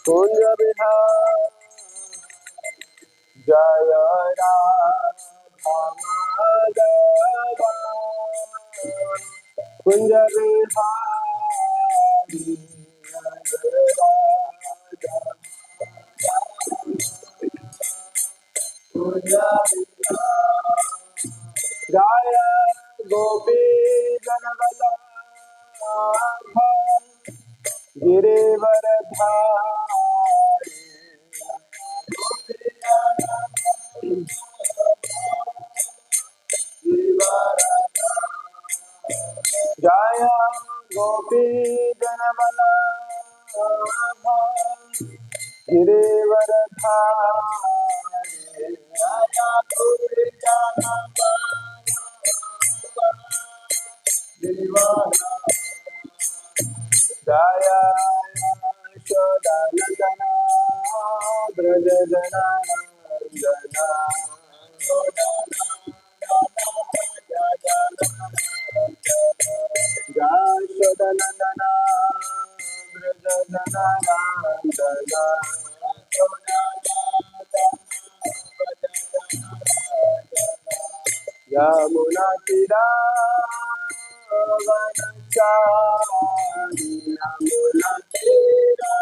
Kunj Bihari Jai Radha Madhav Kunj Bihari Jai Gopi जनवल्लभ Girivardhari Jai Gopi जनवल्लभ Girivardhari Jai Yashodanandan Braj Janardan Yashodanandan Braj Janardan Yamuna Tirah वनचारी Yamuna Tirah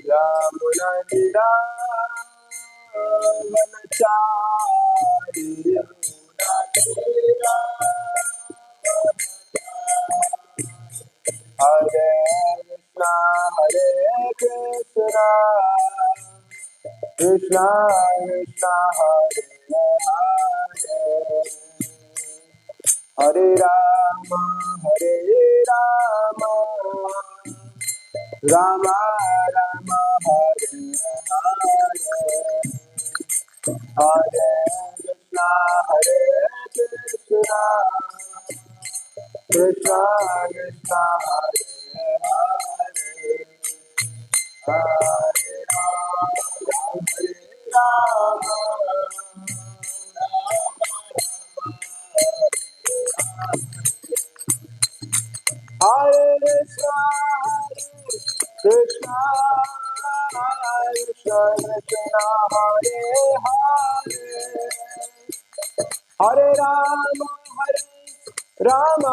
Yamuna Tirah वनचारी Yamuna Tirah Hare Krishna Krishna Krishna Hare Ram Ram Ram Hare Hare Krishna Krishna Krishna Krishna Hare Ram Hare Krishna Krishna Krishna Krishna Hare Hare Ram Ram Ram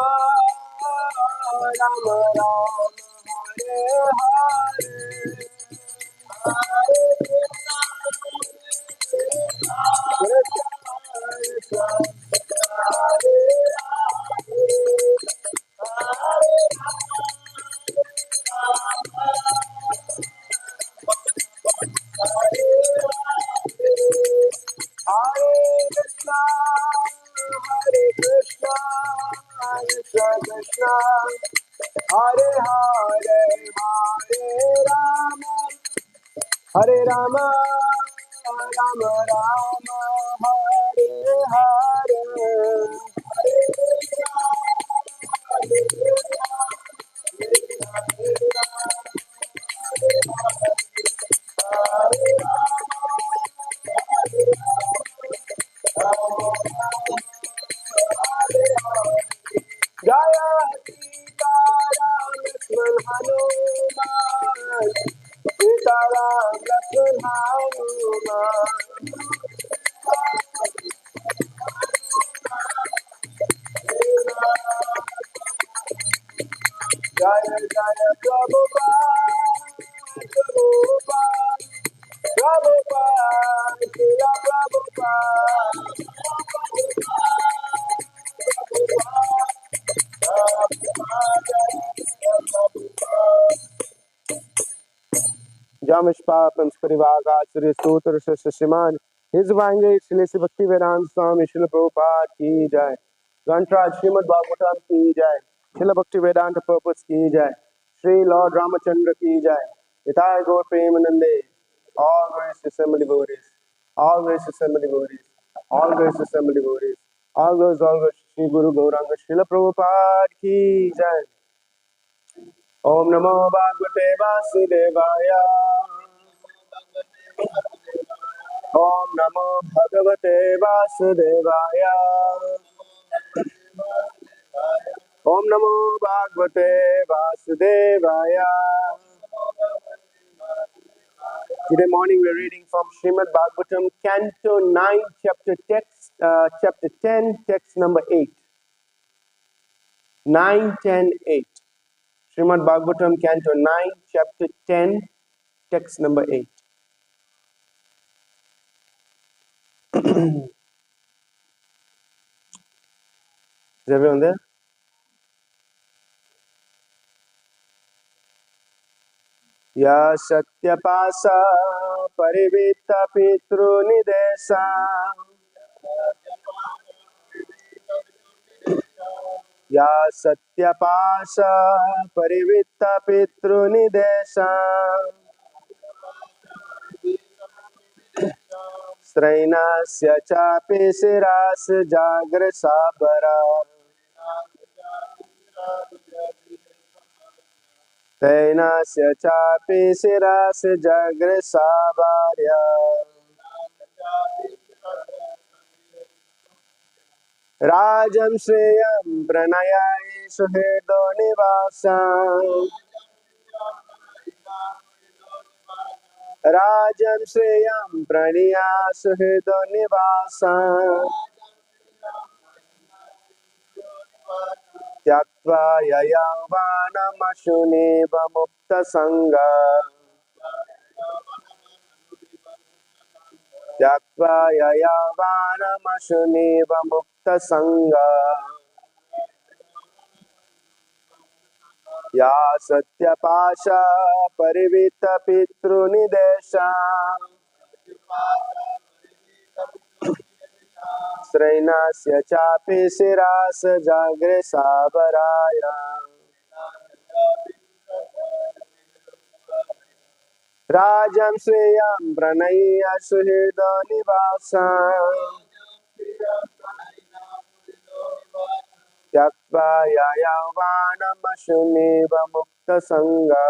Hare Krishna Krishna Hare Hare Ram Ram Ram Hare Jai Sitaram Lakshman Hanuman Sitaram Lakshman Hanuman Jai Jai Prabhupada Prabhupada Prabhupada Shila Prabhupada Jamishpapam Sparivagacharya Stotra Shashiman. His Vangay Srilesi Bhakti Vedanta Swami Srila Prabhupada Ki Jai. Gantraj Srimad Bhagavatam Ki Jai. Srila Bhakti Vedanta Purpose Ki Jai. Sri Lord Ramachandra Ki Jai. Itai Gaur Premanande. All grace assembled devotees. All grace assembled devotees. All grace assembled devotees. All those Sri Guru Gauranga Srila Prabhupada Ki Jai. Om Namo Bhagavate Vasudevaya. Om Namo Bhagavate Vasudevaya. Om Namo Bhagavate Vasudevaya. Today morning we're reading from Srimad Bhagavatam, Canto 9, Chapter 10, text number 8. 9, 10, 8. Srimad Bhagavatam, Canto 9, Chapter 10, text number 8. Is everyone there? Ya Satyapasa Parivita Pitru Nidesa Ya Satyapasa Parivita Pitru Nidesa Strainasya Chapi Siras Jagra Sabara Strainasya Chapi Siras Jagra Sabarya Rajam Shriyam Pranayai Suhedo Nivasam Rajam Shriyam Praniya Suhedo Nivasam Tyaktva Yayavanamashuneva Mukta Sangha Tyaktva Yayavanamashuneva Mukta Sangha Ya Satyapasha Parivita Pitru Nidesha Srainasya Chapi Siras Jagre Sabaraya Rajam Shriyam Pranaya Suhida Nivasa Tyaktva Yayavanamashuneva Mukta Sangha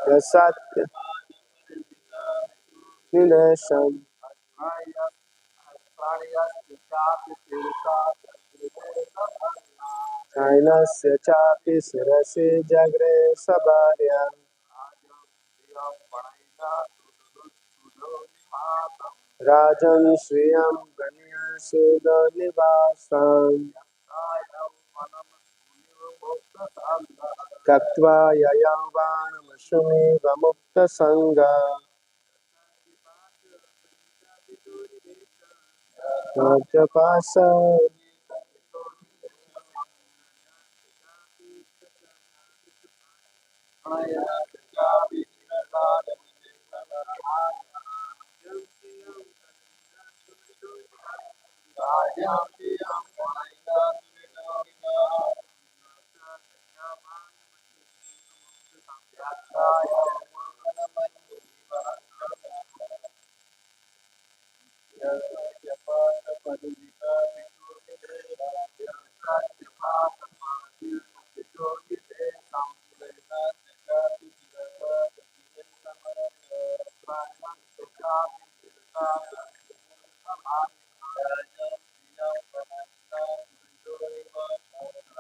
Yasatya Nidesham Ainasya Chapi Sirasi Jagre Sabarya Rajam Shriyam Pranaya Suhida Nivasam Tyaktva Yayavanamashuneva Mukta Sangha Satyapasa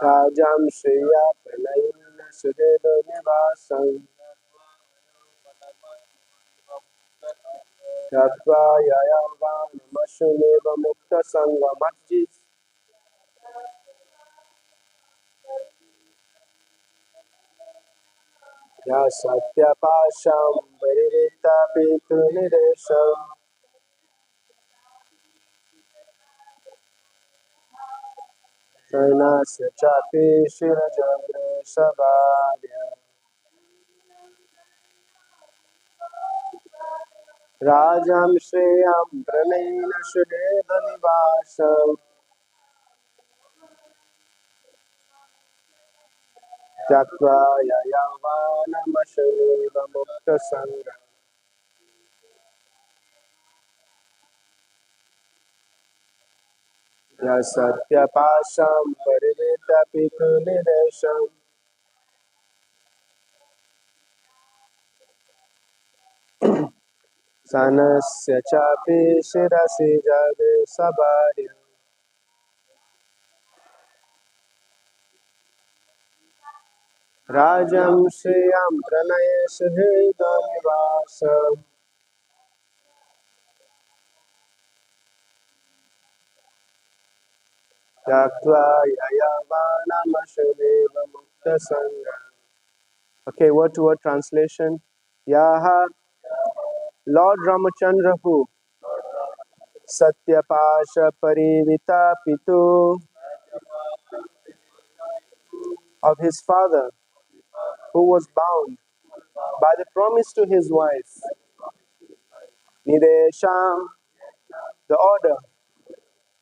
Rajam Shriya Pranayana Suheda Nivasam Tyaktva Yayavanamashuneva Mukta Sangha Matjis Ya Satyapasham Parivita Pitru Nidesham Sainasya Chapi Shirajagre Sabarya Rajam Shriyam Pranayana Suheda Nivasam Tyaktva Yayavanamashuneva Mukta Sangha Ya Satyapasham Parivita Pitru Nidesham. Sainasya Chapi Shirajagre Sabarya Rajam Shriyam Pranayana Suheda Nivasam Tyaktva Yayavanamashuneva Mukta Sangha Ya Satyapasham Parivita Pitru Nidesham. Sanasya chapi shirasi jade sabari. Rajam Shriyam Pranaya Suhridam Nivasam Yaktva Yayavanam Ashudeva Mukta Sangha. Okay, word to word translation. Yaha Lord Ramachandra who Satyapasha Parivita Pitu of his father who was bound by the promise to his wife. Nidesham, the order.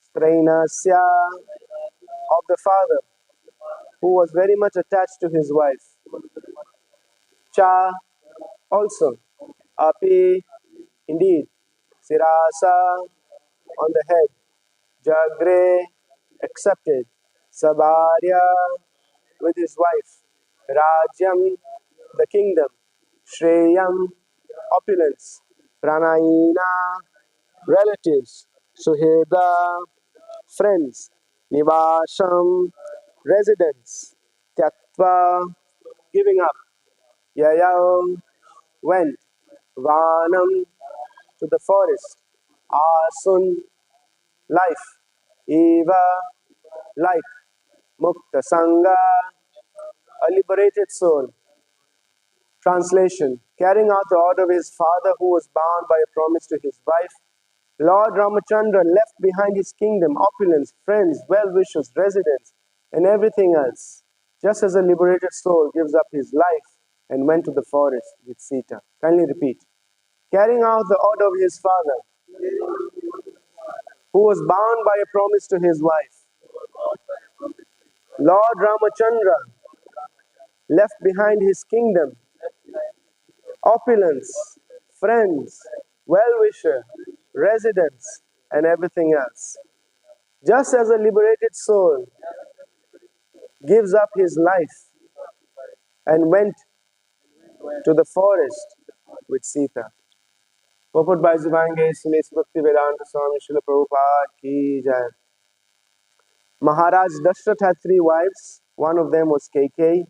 Strainasya, of the father who was very much attached to his wife. Cha, also. Api, indeed. Sirasa, on the head. Jagre, accepted. Sabarya, with his wife. Rajyam, the kingdom. Shreyam, opulence. Pranayina, relatives. Suheda, friends. Nivasham, residence. Tyaktva, giving up. Yayam, went. Vanam, to the forest. Asun, life. Eva, like. Mukta Sangha, a liberated soul. Translation. Carrying out the order of his father who was bound by a promise to his wife, Lord Ramachandra left behind his kingdom, opulence, friends, well-wishers, residents, and everything else, just as a liberated soul gives up his life and went to the forest with Sita. Kindly repeat. Carrying out the order of his father, who was bound by a promise to his wife, Lord Ramachandra left behind his kingdom, opulence, friends, well-wisher, residents, and everything else. Just as a liberated soul gives up his life and went to the forest with Sita. Purport by Zivange Sri Bhakti Vedanta Swami Srila Prabhupada Ki Jai. Maharaj Dashrath had 3 wives. One of them was Keikei.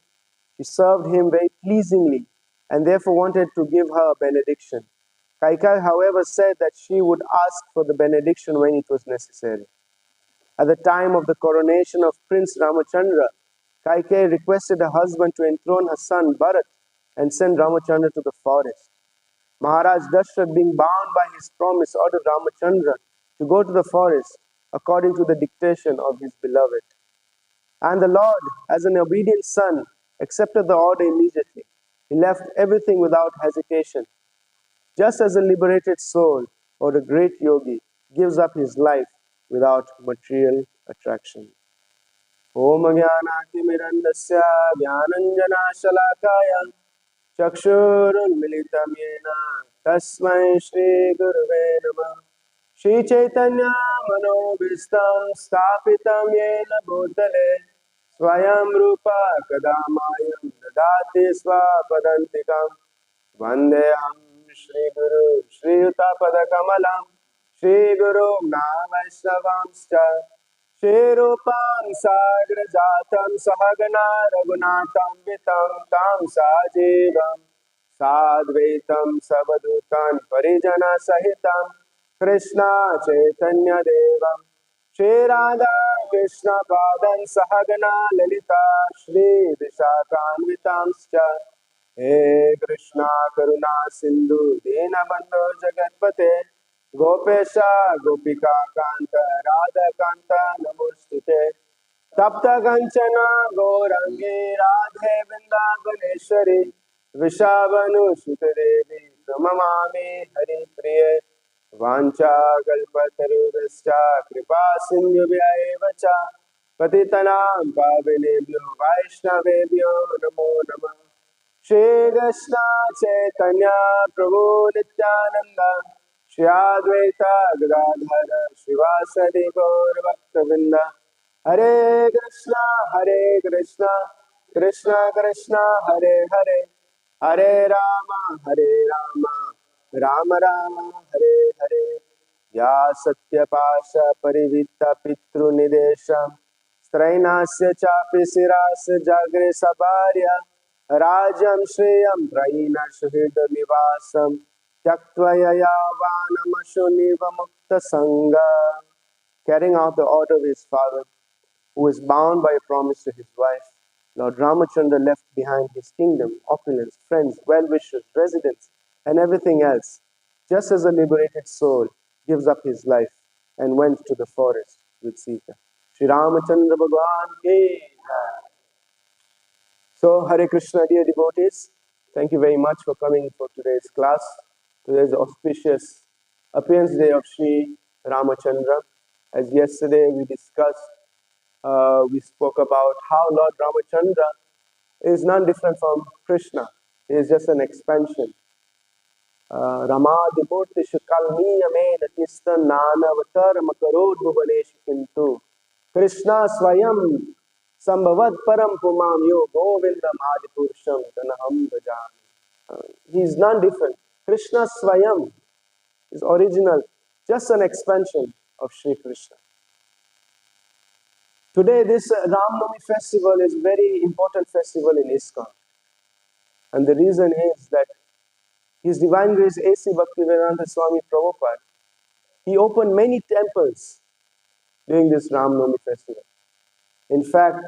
She served him very pleasingly and therefore wanted to give her a benediction. Kaikai, however, said that she would ask for the benediction when it was necessary. At the time of the coronation of Prince Ramachandra, Kaikai requested her husband to enthrone her son Bharat and send Ramachandra to the forest. Maharaj Dashrath, being bound by his promise, ordered Ramachandra to go to the forest according to the dictation of his beloved. And the Lord, as an obedient son, accepted the order immediately. He left everything without hesitation. Just as a liberated soul or a great yogi gives up his life without material attraction. Om Jnanatimirandasya Jnananjanashalakaya Chakshurunmilitam Yena Tasmai Shri Guruve Namah. Shri Chaitanya Manobhistam Stapitam Yena Bhutale Swayam Rupa Kadamayam Dadati Swapadantikam Vandeham Shri Guru Shri Yuta Kamalam Shri Guru Vaishnavamscha Shri Rupam Sagra Jatam Sahagana Raghunatam Vitam Tam Sajivam Sadvaitam Savadutan Parijana Sahitam Krishna Chaitanya Devam Shri Radha Krishna Padan Sahagana Lalita Shri Vishakhanvitamscha He Krishna Karuna Sindhu Dinabandhu Jagatpate Gopesha Gopika Kanta Radha Kanta Namostute Tapta Kanchana Gaurangi Radhe Vrindavaneshwari Vishavanu Sutadevi Pramamami Hari Priye Vancha Kalpataruvascha Kripa Sindhubhya Evacha Patitanam Pavinebhyo Vaishnavebhyo Namo Namah Shri Krishna Chaitanya Prabhu Nityananda Shri Advaita Gadadhara Srivasadi Gaur Bhaktavinda Hare Krishna Krishna Krishna Hare Hare Hare Rama Rama Rama Hare Hare Ya Satyapasha Parivita Pitru Nidesham Strainasya Chapi Sirasya Jagre Sabarya Rajam Shriyam Praina Shuhida Nivasam Tyaktva Yavanamashuniva Mukta Sangha, carrying out the order of his father, who was bound by a promise to his wife. Lord Ramachandra left behind his kingdom, opulence, friends, well-wishers, residents, and everything else, just as a liberated soul gives up his life and went to the forest with Sita. Sri Ramachandra Bhagwan ki jai. So, Hare Krishna, dear devotees, thank you very much for coming for today's class. Today's auspicious appearance day of Sri Ramachandra. As yesterday we discussed, we spoke about how Lord Ramachandra is none different from Krishna. He is just an expansion. Ramadimurtishu kalmiyamena tistan nanavatar makarod bhuvanesh kintu Krishna swayam sambhavat param pumam yo govindam adipurusham tanaham bhajami. He is none different. Krishna swayam is original, just an expansion of Sri Krishna. Today this Ram Navami festival is a very important festival in Iskcon. And the reason is that His Divine Grace A.C. Bhaktivedanta Swami Prabhupada, he opened many temples during this Ram Navami festival. In fact,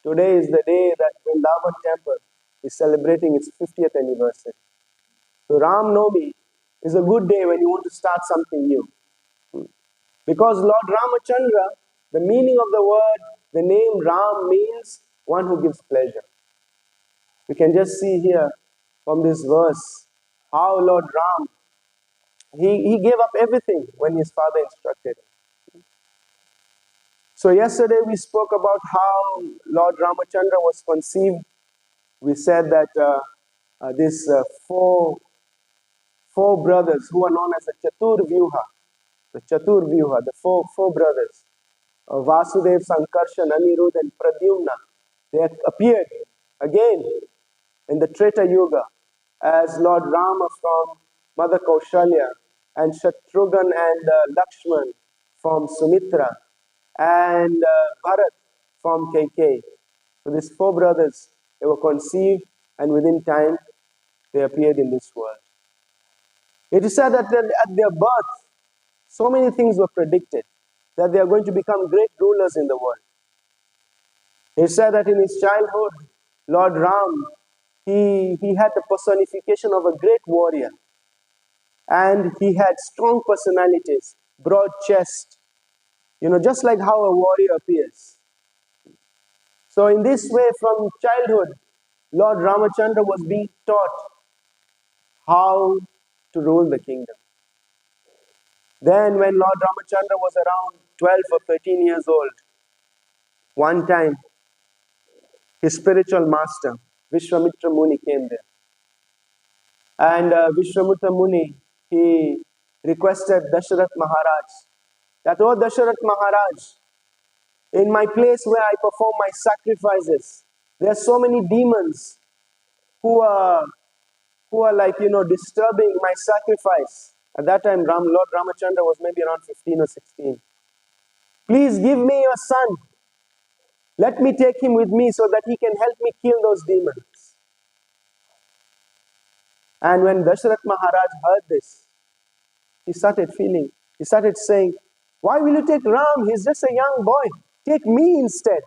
today is the day that Vrindavan temple is celebrating its 50th anniversary. So Ram Navami is a good day when you want to start something new. Because Lord Ramachandra, the meaning of the word, the name Ram means one who gives pleasure. We can just see here from this verse how Lord Ram, he gave up everything when his father instructed him. So yesterday we spoke about how Lord Ramachandra was conceived. We said that these four brothers who are known as the Chatur Vyuha, the four brothers, Vasudev, Sankarshan, Anirudh, and Pradyumna, they appeared again in the Treta Yuga as Lord Rama from Mother Kaushalya and Shatrughan and Lakshman from Sumitra and Bharat from Kaikeyi. So these four brothers, they were conceived and within time they appeared in this world. It is said that at their birth, so many things were predicted, that they are going to become great rulers in the world. It is said that in his childhood, Lord Ram, he had the personification of a great warrior. And he had strong personalities, broad chest, just like how a warrior appears. So in this way, from childhood, Lord Ramachandra was being taught how to rule the kingdom. Then when Lord Ramachandra was around 12 or 13 years old, one time his spiritual master, Vishwamitra Muni, came there. And Vishwamitra Muni, he requested Dasharath Maharaj that, "Oh Dasharath Maharaj, in my place where I perform my sacrifices, there are so many demons who are disturbing my sacrifice." At that time, Lord Ramachandra was maybe around 15 or 16. "Please give me your son. Let me take him with me so that he can help me kill those demons." And when Dasharath Maharaj heard this, he started saying, "Why will you take Ram? He's just a young boy. Take me instead.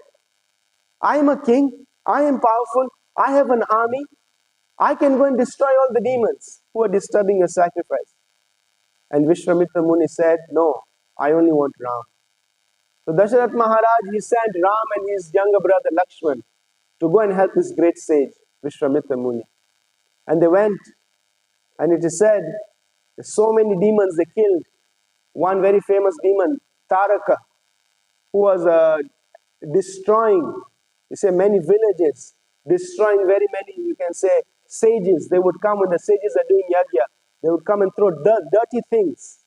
I am a king. I am powerful. I have an army. I can go and destroy all the demons who are disturbing your sacrifice." And Vishwamitra Muni said, "No, I only want Ram." So Dasharath Maharaj, he sent Ram and his younger brother Lakshman to go and help this great sage, Vishwamitra Muni. And they went, and it is said, so many demons they killed. One very famous demon, Taraka, who was destroying, many villages, destroying very many, you can say, sages. They would come when the sages are doing yajna. They would come and throw dirty things.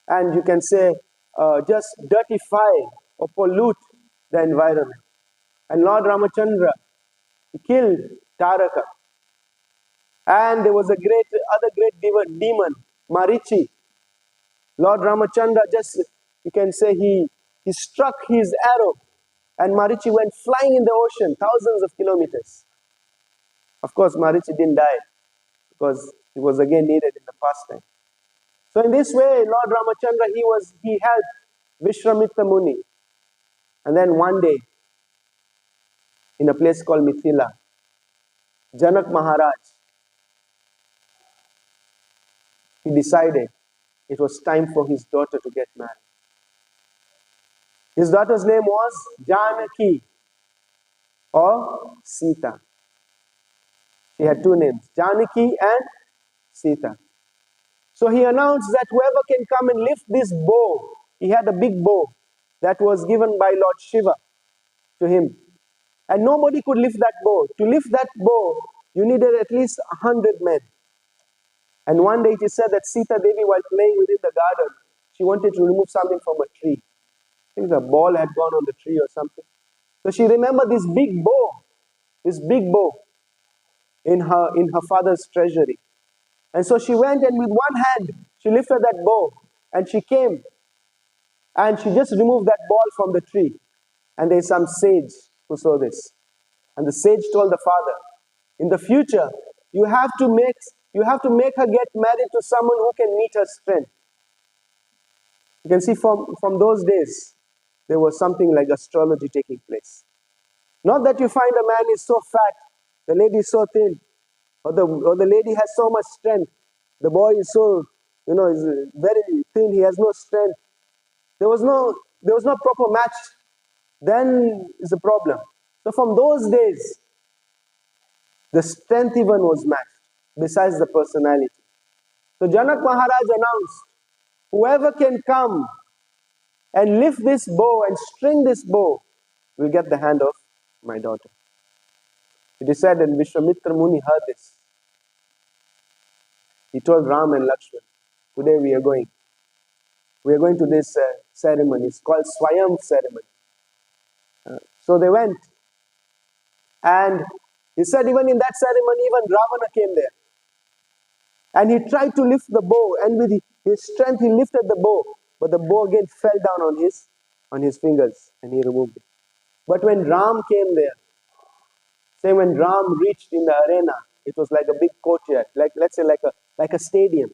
And you can say, just dirtify or pollute the environment. And Lord Ramachandra, he killed Taraka. And there was a other great demon Marichi. Lord Ramachandra just, you can say he struck his arrow and Marichi went flying in the ocean, thousands of kilometers. Of course, Marichi didn't die because he was again needed in the pastime. So in this way, Lord Ramachandra, he helped Vishwamitra Muni. And then one day, in a place called Mithila, Janak Maharaj, he decided it was time for his daughter to get married. His daughter's name was Janaki or Sita. She had two names, Janaki and Sita. So he announced that whoever can come and lift this bow, he had a big bow that was given by Lord Shiva to him. And nobody could lift that bow. To lift that bow, you needed at least 100 men. And one day it is said that Sita Devi, while playing within the garden, she wanted to remove something from a tree. I think the ball had gone on the tree or something. So she remembered this big bow in her father's treasury. And so she went and with one hand, she lifted that bow and she came and she just removed that ball from the tree. And there's some sage who saw this. And the sage told the father, in the future, you have to make her get married to someone who can meet her strength. You can see from those days, there was something like astrology taking place. Not that you find a man is so fat, the lady is so thin, or the lady has so much strength. The boy is so, is very thin, he has no strength. There was no proper match. Then is the problem. So from those days, the strength even was matched, besides the personality. So Janak Maharaj announced, whoever can come and lift this bow and string this bow will get the hand of my daughter. It is said, and Vishwamitra Muni heard this. He told Ram and Lakshman, today we are going to this ceremony. It's called Swayam ceremony. So they went. And he said even in that ceremony, even Ravana came there. And he tried to lift the bow, and with his strength he lifted the bow. But the bow again fell down on his fingers, and he removed it. But when Ram came there, say when Ram reached in the arena, it was like a big courtyard, let's say like a stadium.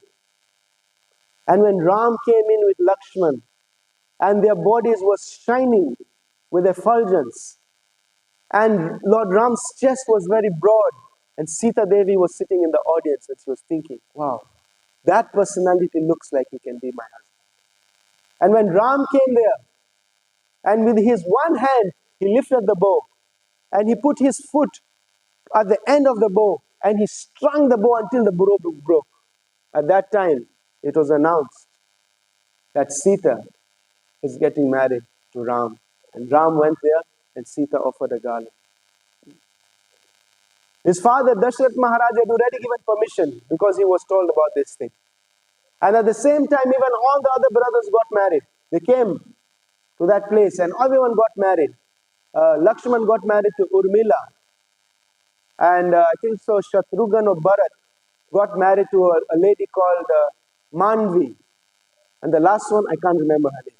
And when Ram came in with Lakshman, and their bodies were shining with effulgence, and Lord Ram's chest was very broad, and Sita Devi was sitting in the audience, and she was thinking, wow, that personality looks like he can be my husband. And when Ram came there, and with his one hand, he lifted the bow, and he put his foot at the end of the bow, and he strung the bow until the bow broke. At that time, it was announced that Sita is getting married to Ram. And Ram went there, and Sita offered a garland. His father, Dashrath Maharaj, had already given permission because he was told about this thing. And at the same time, even all the other brothers got married. They came to that place and everyone got married. Lakshman got married to Urmila. And I think so Shatrughan or Bharat got married to a lady called Manvi. And the last one, I can't remember her name.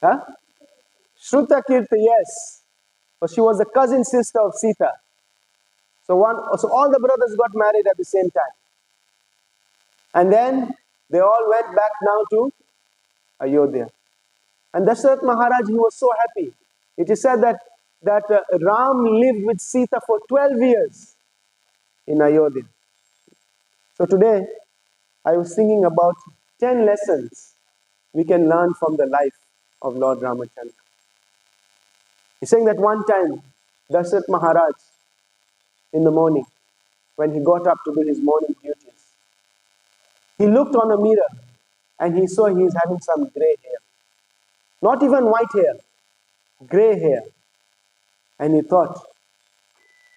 Huh? Shrutakirti, yes. But she was the cousin sister of Sita. So all the brothers got married at the same time. And then they all went back now to Ayodhya. And Dashrath Maharaj, he was so happy. It is said that Ram lived with Sita for 12 years in Ayodhya. So today, I was thinking about 10 lessons we can learn from the life of Lord Ramachandra. He's saying that one time, Dashrath Maharaj, in the morning, when he got up to do his morning duties, he looked on a mirror and he saw he is having some gray hair. Not even white hair, gray hair. And he thought,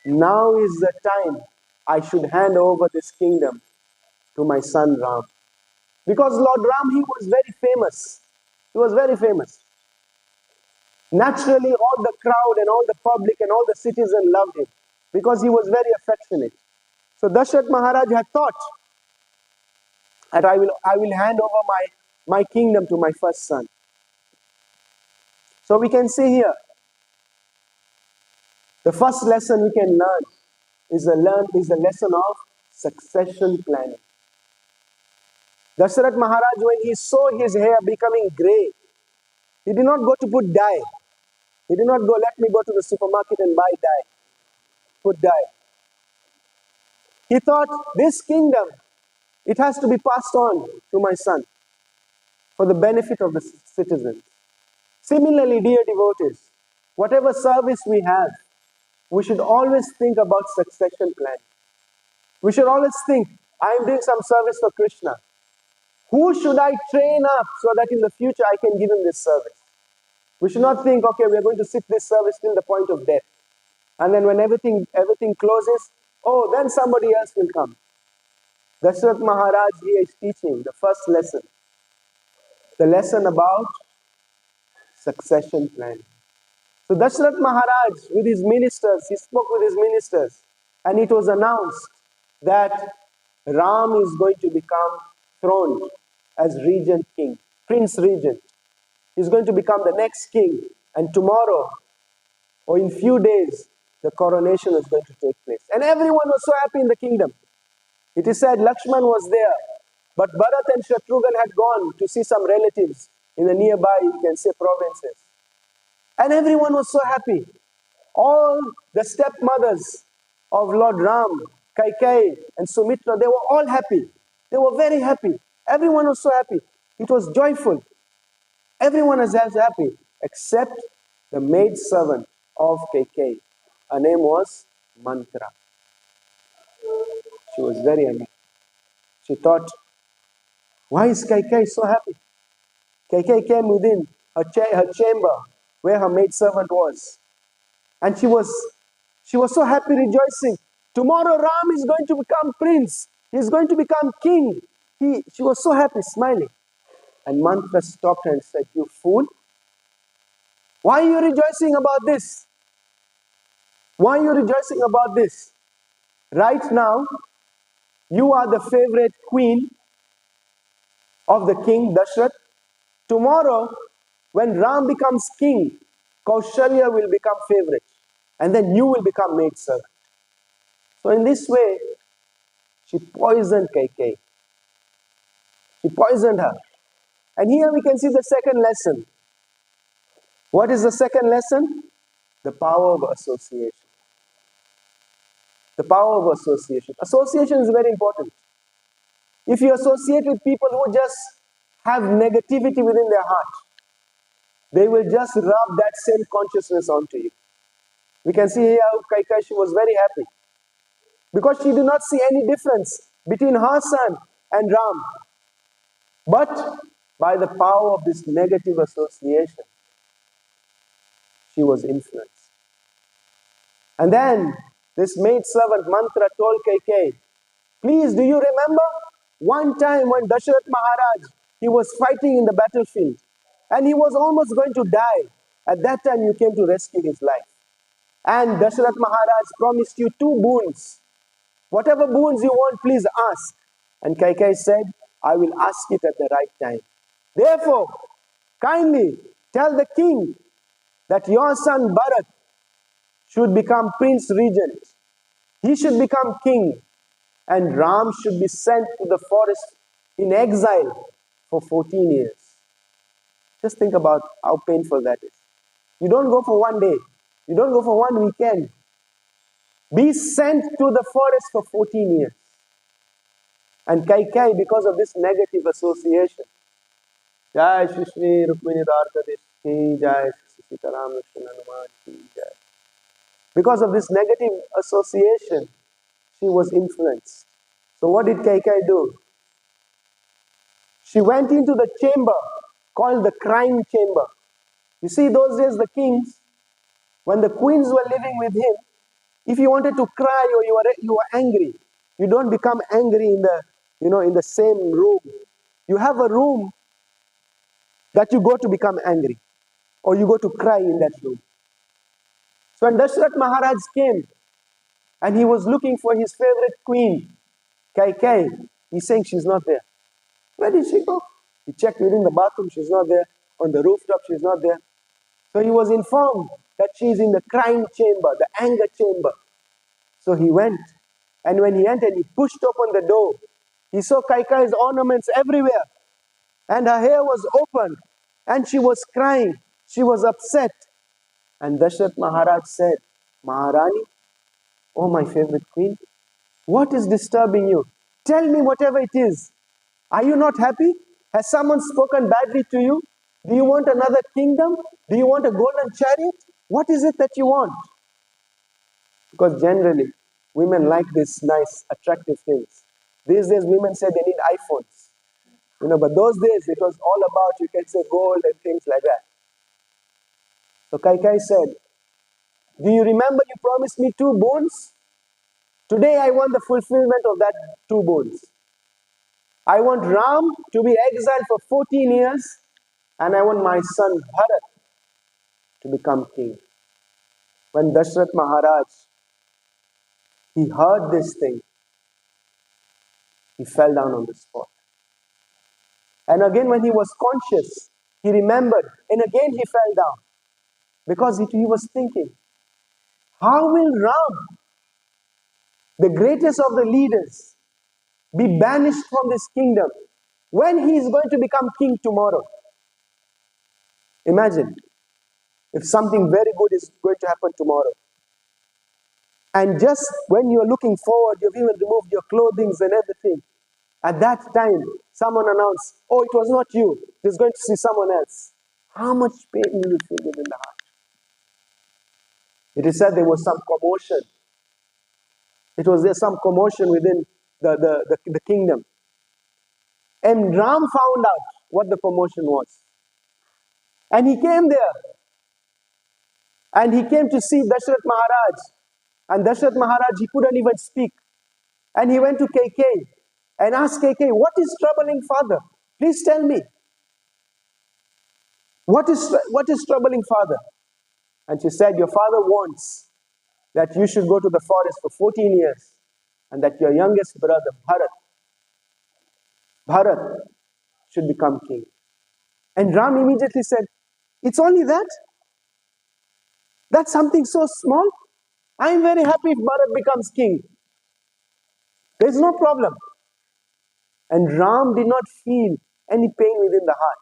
now is the time I should hand over this kingdom to my son Ram. Because Lord Ram, he was very famous. He was very famous. Naturally, all the crowd and all the public and all the citizens loved him because he was very affectionate. So Dashrath Maharaj had thought, And I will hand over my kingdom to my first son. So we can see here, the first lesson we can learn is the lesson of succession planning. Dasharath Maharaj, when he saw his hair becoming grey, he did not go to put dye. He did not go, let me go to the supermarket and buy dye, put dye. He thought, this kingdom, it has to be passed on to my son for the benefit of the citizens. Similarly, dear devotees, whatever service we have, we should always think about succession planning. We should always think, I am doing some service for Krishna. Who should I train up so that in the future I can give him this service? We should not think, okay, we are going to sit this service till the point of death. And then when everything closes, oh, then somebody else will come. Dasharath Maharaj here is teaching the first lesson. The lesson about succession planning. So Dasharath Maharaj with his ministers, he spoke with his ministers, and it was announced that Ram is going to become throned as regent king, prince regent. He's going to become the next king, and tomorrow or in few days the coronation is going to take place. And everyone was so happy in the kingdom. It is said Lakshman was there, but Bharat and Shatrughan had gone to see some relatives in the nearby, you can say, provinces. And everyone was so happy. All the stepmothers of Lord Ram, Kaikeyi and Sumitra, they were all happy. They were very happy. Everyone was so happy. It was joyful. Everyone was happy except the maid servant of Kaikeyi. Her name was Mantra. She was very angry. She thought, why is Kaikeyi so happy? Kaikeyi came within her chamber where her maid servant was. And she was so happy, rejoicing. Tomorrow Ram is going to become prince. He's going to become king. She was so happy, smiling. And Mantra stopped her and said, you fool. Why are you rejoicing about this? Why are you rejoicing about this? Right now, you are the favorite queen of the king, Dashrath. Tomorrow, when Ram becomes king, Kaushalya will become favorite. And then you will become maid servant. So in this way, she poisoned Kaikeyi. She poisoned her. And here we can see the second lesson. What is the second lesson? The power of association. The power of association. Association is very important. If you associate with people who just have negativity within their heart, they will just rub that same consciousness onto you. We can see here how Kaikeyi was very happy, because she did not see any difference between her son and Ram. But by the power of this negative association, she was influenced. And then this maid servant Mantra told Kaikeyi, please, do you remember one time when Dasharath Maharaj, he was fighting in the battlefield and he was almost going to die. At that time you came to rescue his life. And Dasharath Maharaj promised you 2 boons. Whatever boons you want, please ask. And Kaikeyi said, I will ask it at the right time. Therefore, kindly tell the king that your son Bharat should become prince regent. He should become king. And Ram should be sent to the forest in exile for 14 years. Just think about how painful that is. You don't go for one day. You don't go for one weekend. Be sent to the forest for 14 years. And Kaikeyi, because of this negative association, Jai Shri Shri Rukmini Dwarkadish ki Jai, Shri Sitaram Lakshmana Hanuman ki Jai. Because of this negative association, she was influenced. So what did Kaikeyi do? She went into the chamber called the crying chamber. You see, those days the kings, when the queens were living with him, if you wanted to cry or you were angry, you don't become angry in the same room. You have a room that you go to become angry, or you go to cry in that room. So when Dasharath Maharaj came and he was looking for his favorite queen, Kaikeyi, he's saying she's not there. Where did she go? He checked within the bathroom, she's not there. On the rooftop, she's not there. So he was informed that she's in the crying chamber, the anger chamber. So he went. And when he entered, he pushed open the door. He saw Kaikai's ornaments everywhere. And her hair was open. And she was crying. She was upset. And Dashrath Maharaj said, Maharani, oh my favorite queen, what is disturbing you? Tell me whatever it is. Are you not happy? Has someone spoken badly to you? Do you want another kingdom? Do you want a golden chariot? What is it that you want? Because generally, women like these nice, attractive things. These days, women say they need iPhones. But those days, it was all about, you can say, gold and things like that. So Kaikai said, do you remember you promised me 2 boons? Today, I want the fulfillment of that 2 boons. I want Ram to be exiled for 14 years, and I want my son Bharat to become king. When Dashrath Maharaj, he heard this thing, he fell down on the spot. And again, when he was conscious, he remembered, and again he fell down. Because he was thinking, how will Ram, the greatest of the leaders, be banished from this kingdom when he is going to become king tomorrow? Imagine if something very good is going to happen tomorrow. And just when you are looking forward, you've even removed your clothing and everything. At that time, someone announced, oh, it was not you. He's going to see someone else. How much pain will you feel within the heart? It is said there was some commotion. There some commotion within the kingdom. And Ram found out what the commotion was. And he came there. And he came to see Dashrath Maharaj. And Dashrath Maharaj, he couldn't even speak. And he went to KK and asked KK, what is troubling father? Please tell me. What is troubling father? And she said, your father wants that you should go to the forest for 14 years and that your youngest brother, Bharat, should become king. And Ram immediately said, it's only that? That's something so small? I'm very happy if Bharat becomes king. There's no problem. And Ram did not feel any pain within the heart.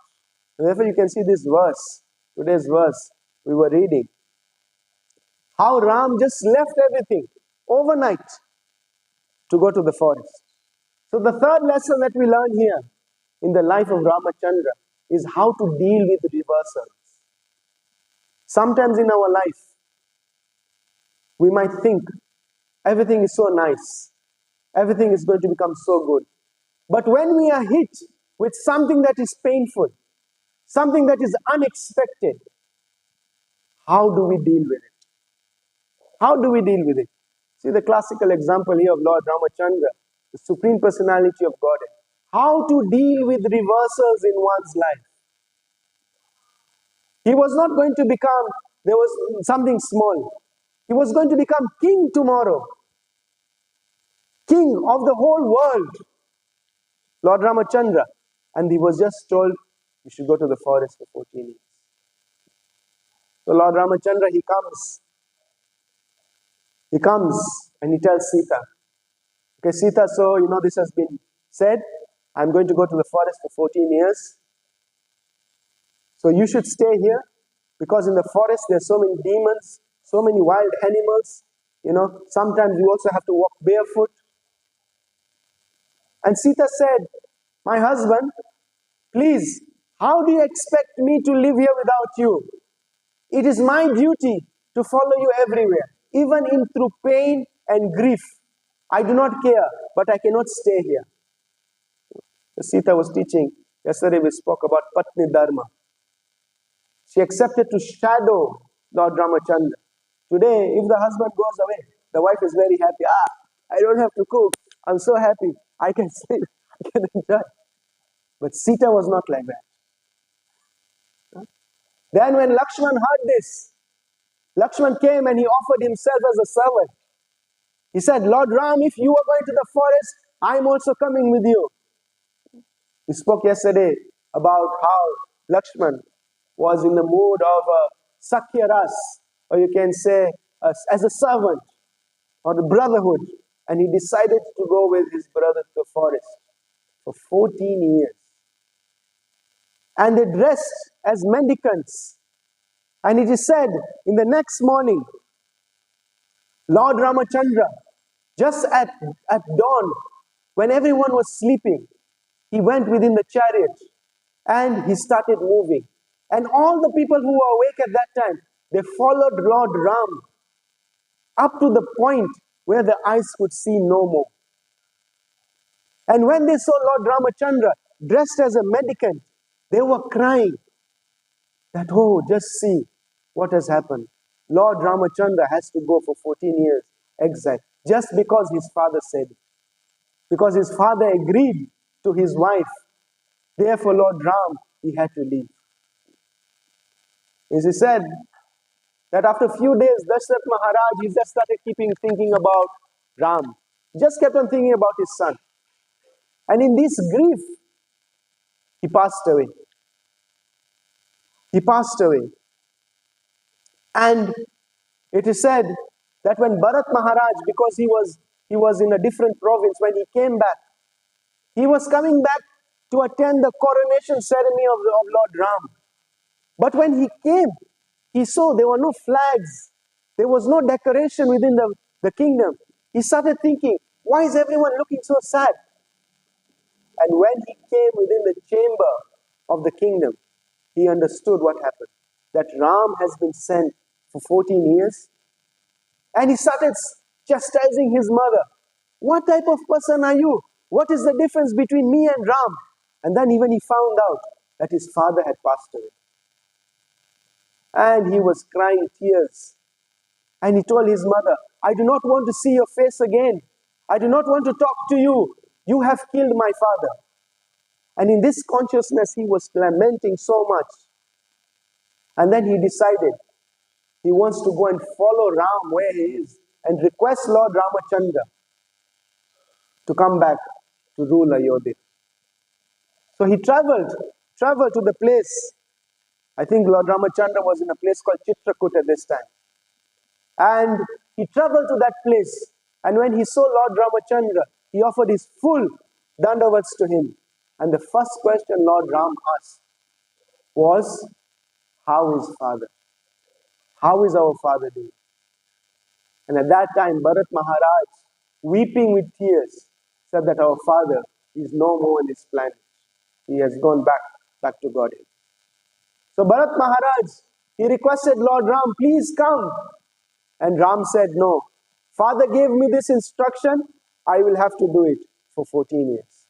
And therefore you can see this verse, today's verse we were reading. How Ram just left everything overnight to go to the forest. So the third lesson that we learn here in the life of Ramachandra is how to deal with reversals. Sometimes in our life, we might think everything is so nice. Everything is going to become so good. But when we are hit with something that is painful, something that is unexpected, how do we deal with it? How do we deal with it? See the classical example here of Lord Ramachandra, the Supreme Personality of Godhead. How to deal with reversals in one's life. He was not going to become, there was something small. He was going to become king tomorrow. King of the whole world. Lord Ramachandra. And he was just told, you should go to the forest for 14 years. So Lord Ramachandra, he comes. He comes and he tells Sita, okay, Sita, so this has been said. I'm going to go to the forest for 14 years. So you should stay here because in the forest there's so many demons, so many wild animals. Sometimes you also have to walk barefoot. And Sita said, my husband, please, how do you expect me to live here without you? It is my duty to follow you everywhere, even in through pain and grief. I do not care, but I cannot stay here. Sita was teaching, yesterday we spoke about Patni Dharma. She accepted to shadow Lord Ramachandra. Today, if the husband goes away, the wife is very happy. I don't have to cook. I'm so happy. I can sleep. I can enjoy. But Sita was not like that. Then when Lakshman heard this, Lakshman came and he offered himself as a servant. He said, Lord Ram, if you are going to the forest, I'm also coming with you. We spoke yesterday about how Lakshman was in the mood of a Sakya Ras, or you can say as a servant or the brotherhood, and he decided to go with his brother to the forest for 14 years. And they dressed as mendicants. And it is said in the next morning, Lord Ramachandra, just at dawn, when everyone was sleeping, he went within the chariot and he started moving. And all the people who were awake at that time, they followed Lord Ram up to the point where the eyes could see no more. And when they saw Lord Ramachandra dressed as a mendicant, they were crying that, oh, just see what has happened. Lord Ramachandra has to go for 14 years exile just because his father said it. Because his father agreed to his wife. Therefore, Lord Ram, he had to leave. As he said, that after a few days, Dashrath Maharaj, he just started thinking about Ram. He just kept on thinking about his son. And in this grief, he passed away. He passed away. And it is said that when Bharat Maharaj, because he was in a different province, when he came back, he was coming back to attend the coronation ceremony of Lord Ram. But when he came, he saw there were no flags. There was no decoration within the kingdom. He started thinking, why is everyone looking so sad? And when he came within the chamber of the kingdom, he understood what happened. That Ram has been sent for 14 years. And he started chastising his mother. What type of person are you? What is the difference between me and Ram? And then even he found out that his father had passed away. And he was crying tears. And he told his mother, I do not want to see your face again. I do not want to talk to you. You have killed my father. And in this consciousness, he was lamenting so much. And then he decided he wants to go and follow Ram where he is and request Lord Ramachandra to come back to rule Ayodhya. So he traveled to the place. I think Lord Ramachandra was in a place called Chitrakoot at this time. And he traveled to that place. And when he saw Lord Ramachandra, he offered his full dandavats to him. And the first question Lord Ram asked was, how is father? How is our father doing? And at that time, Bharat Maharaj, weeping with tears, said that our father is no more on this planet. He has gone back to Godhead. So Bharat Maharaj, he requested Lord Ram, please come. And Ram said, no. Father gave me this instruction, I will have to do it for 14 years.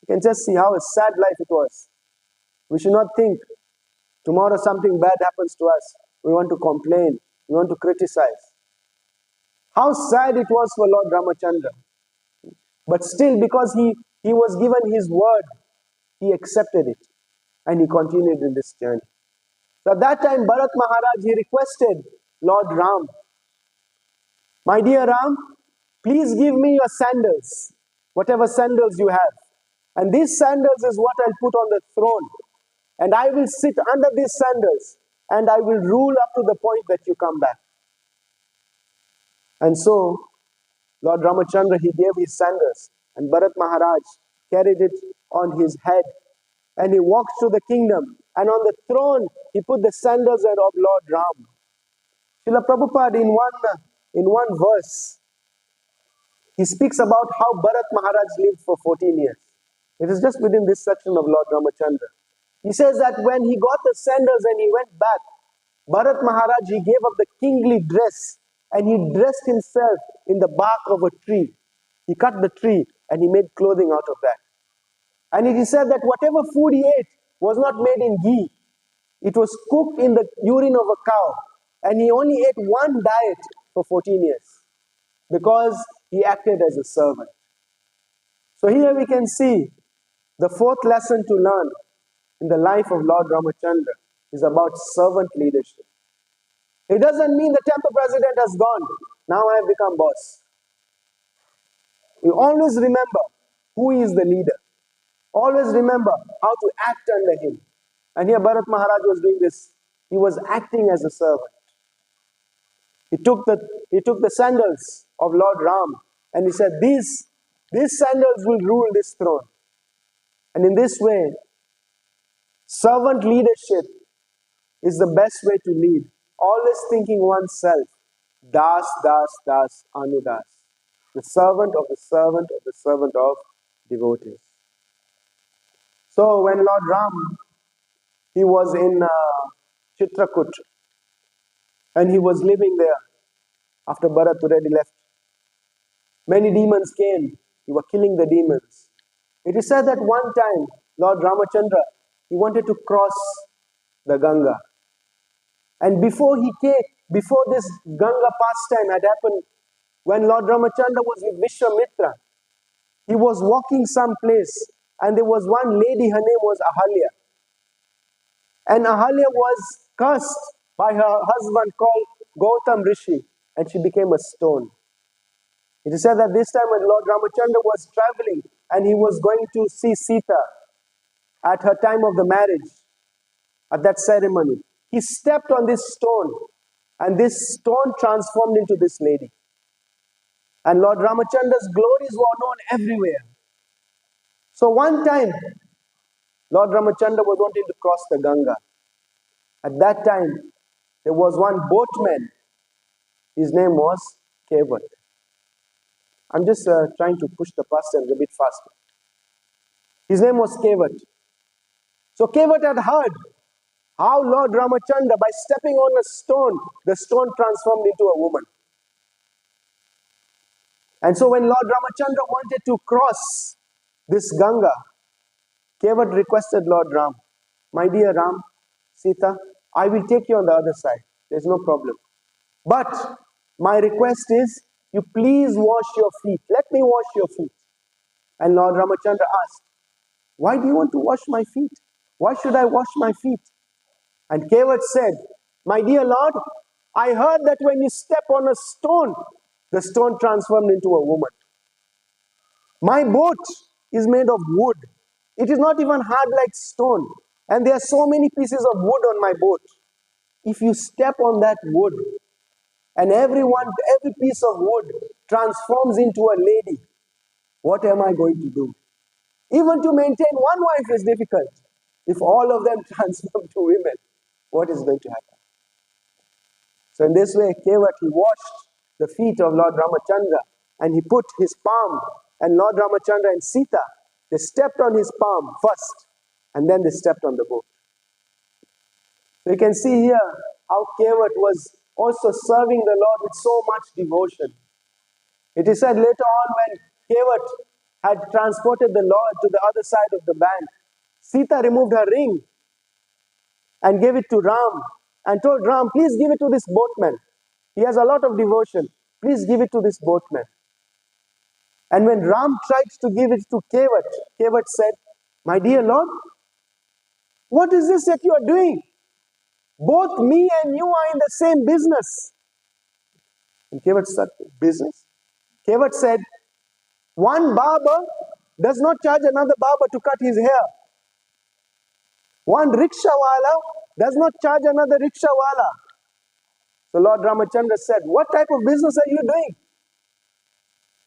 You can just see how a sad life it was. We should not think tomorrow something bad happens to us. We want to complain. We want to criticize. How sad it was for Lord Ramachandra. But still, because he was given his word, he accepted it. And he continued in this journey. So at that time, Bharat Maharaj, he requested Lord Ram, my dear Ram, please give me your sandals, whatever sandals you have. And these sandals is what I'll put on the throne. And I will sit under these sandals and I will rule up to the point that you come back. And so, Lord Ramachandra, he gave his sandals and Bharat Maharaj carried it on his head and he walked through the kingdom. And on the throne, he put the sandals of Lord Ram. Srila Prabhupada, in one verse, he speaks about how Bharat Maharaj lived for 14 years. It is just within this section of Lord Ramachandra. He says that when he got the sandals and he went back, Bharat Maharaj, he gave up the kingly dress and he dressed himself in the bark of a tree. He cut the tree and he made clothing out of that. And it is said that whatever food he ate was not made in ghee. It was cooked in the urine of a cow. And he only ate one diet for 14 years because he acted as a servant. So here we can see the fourth lesson to learn in the life of Lord Ramachandra is about servant leadership. It doesn't mean the temple president has gone. Now I have become boss. You always remember who is the leader. Always remember how to act under him. And here Bharat Maharaj was doing this. He was acting as a servant. He took the sandals of Lord Ram and he said, these sandals will rule this throne. And in this way, servant leadership is the best way to lead. Always thinking oneself, Das, Das, Das, Anudas. The servant of the servant of the servant of devotees. So when Lord Ram, he was in Chitrakoot and he was living there after Bharat already left. Many demons came. He was killing the demons. It is said that one time, Lord Ramachandra, he wanted to cross the Ganga. And before this Ganga pastime had happened, when Lord Ramachandra was with Vishwamitra, he was walking someplace and there was one lady, her name was Ahalya. And Ahalya was cursed by her husband called Gautam Rishi and she became a stone. It is said that this time when Lord Ramachandra was traveling and he was going to see Sita at her time of the marriage, at that ceremony, he stepped on this stone and this stone transformed into this lady. And Lord Ramachandra's glories were known everywhere. So one time, Lord Ramachandra was wanting to cross the Ganga. At that time, there was one boatman. His name was Kevat. I'm just trying to push the pastors a bit faster. His name was Kevat. So Kevat had heard how Lord Ramachandra, by stepping on a stone, the stone transformed into a woman. And so when Lord Ramachandra wanted to cross this Ganga, Kevat requested Lord Ram, my dear Ram, Sita, I will take you on the other side. There's no problem. But my request is, you please wash your feet. Let me wash your feet. And Lord Ramachandra asked, why do you want to wash my feet? Why should I wash my feet? And Kevat said, my dear Lord, I heard that when you step on a stone, the stone transformed into a woman. My boat is made of wood. It is not even hard like stone. And there are so many pieces of wood on my boat. If you step on that wood, and every piece of wood transforms into a lady, what am I going to do? Even to maintain one wife is difficult. If all of them transform to women, what is going to happen? So in this way, Kevat, he washed the feet of Lord Ramachandra and he put his palm, and Lord Ramachandra and Sita, they stepped on his palm first and then they stepped on the boat. So you can see here how Kevat was also serving the Lord with so much devotion. It is said later on when Kevat had transported the Lord to the other side of the bank, Sita removed her ring and gave it to Ram and told Ram, please give it to this boatman. He has a lot of devotion. Please give it to this boatman. And when Ram tried to give it to Kevat, Kevat said, my dear Lord, what is this that you are doing? Both me and you are in the same business. And Kevat said, business? Kevat said, one barber does not charge another barber to cut his hair. One rickshawala does not charge another rickshawala. So Lord Ramachandra said, what type of business are you doing?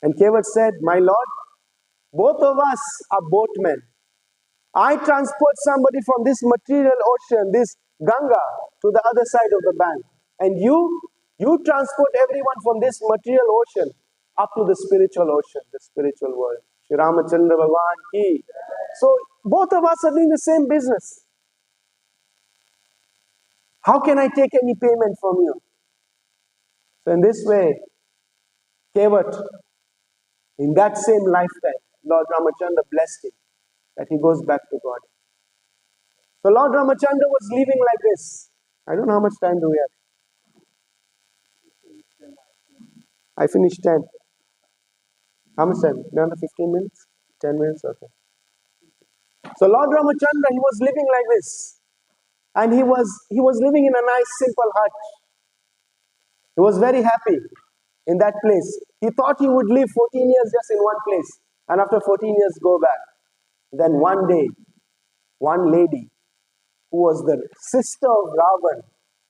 And Kevat said, my Lord, both of us are boatmen. I transport somebody from this material ocean, this Ganga, to the other side of the bank. And you transport everyone from this material ocean up to the spiritual ocean, the spiritual world. Shri Ramachandra Bhagwan ki. So both of us are doing the same business. How can I take any payment from you? So in this way, Kevat, in that same lifetime, Lord Ramachandra blessed him that he goes back to God. So Lord Ramachandra was living like this. I don't know how much time do we have. I finished 10. How much time? Another 15 minutes? 10 minutes? Okay. So Lord Ramachandra, he was living like this. And he was living in a nice simple hut. He was very happy in that place. He thought he would live 14 years just in one place. And after 14 years go back. Then one day, one lady who was the sister of Ravan,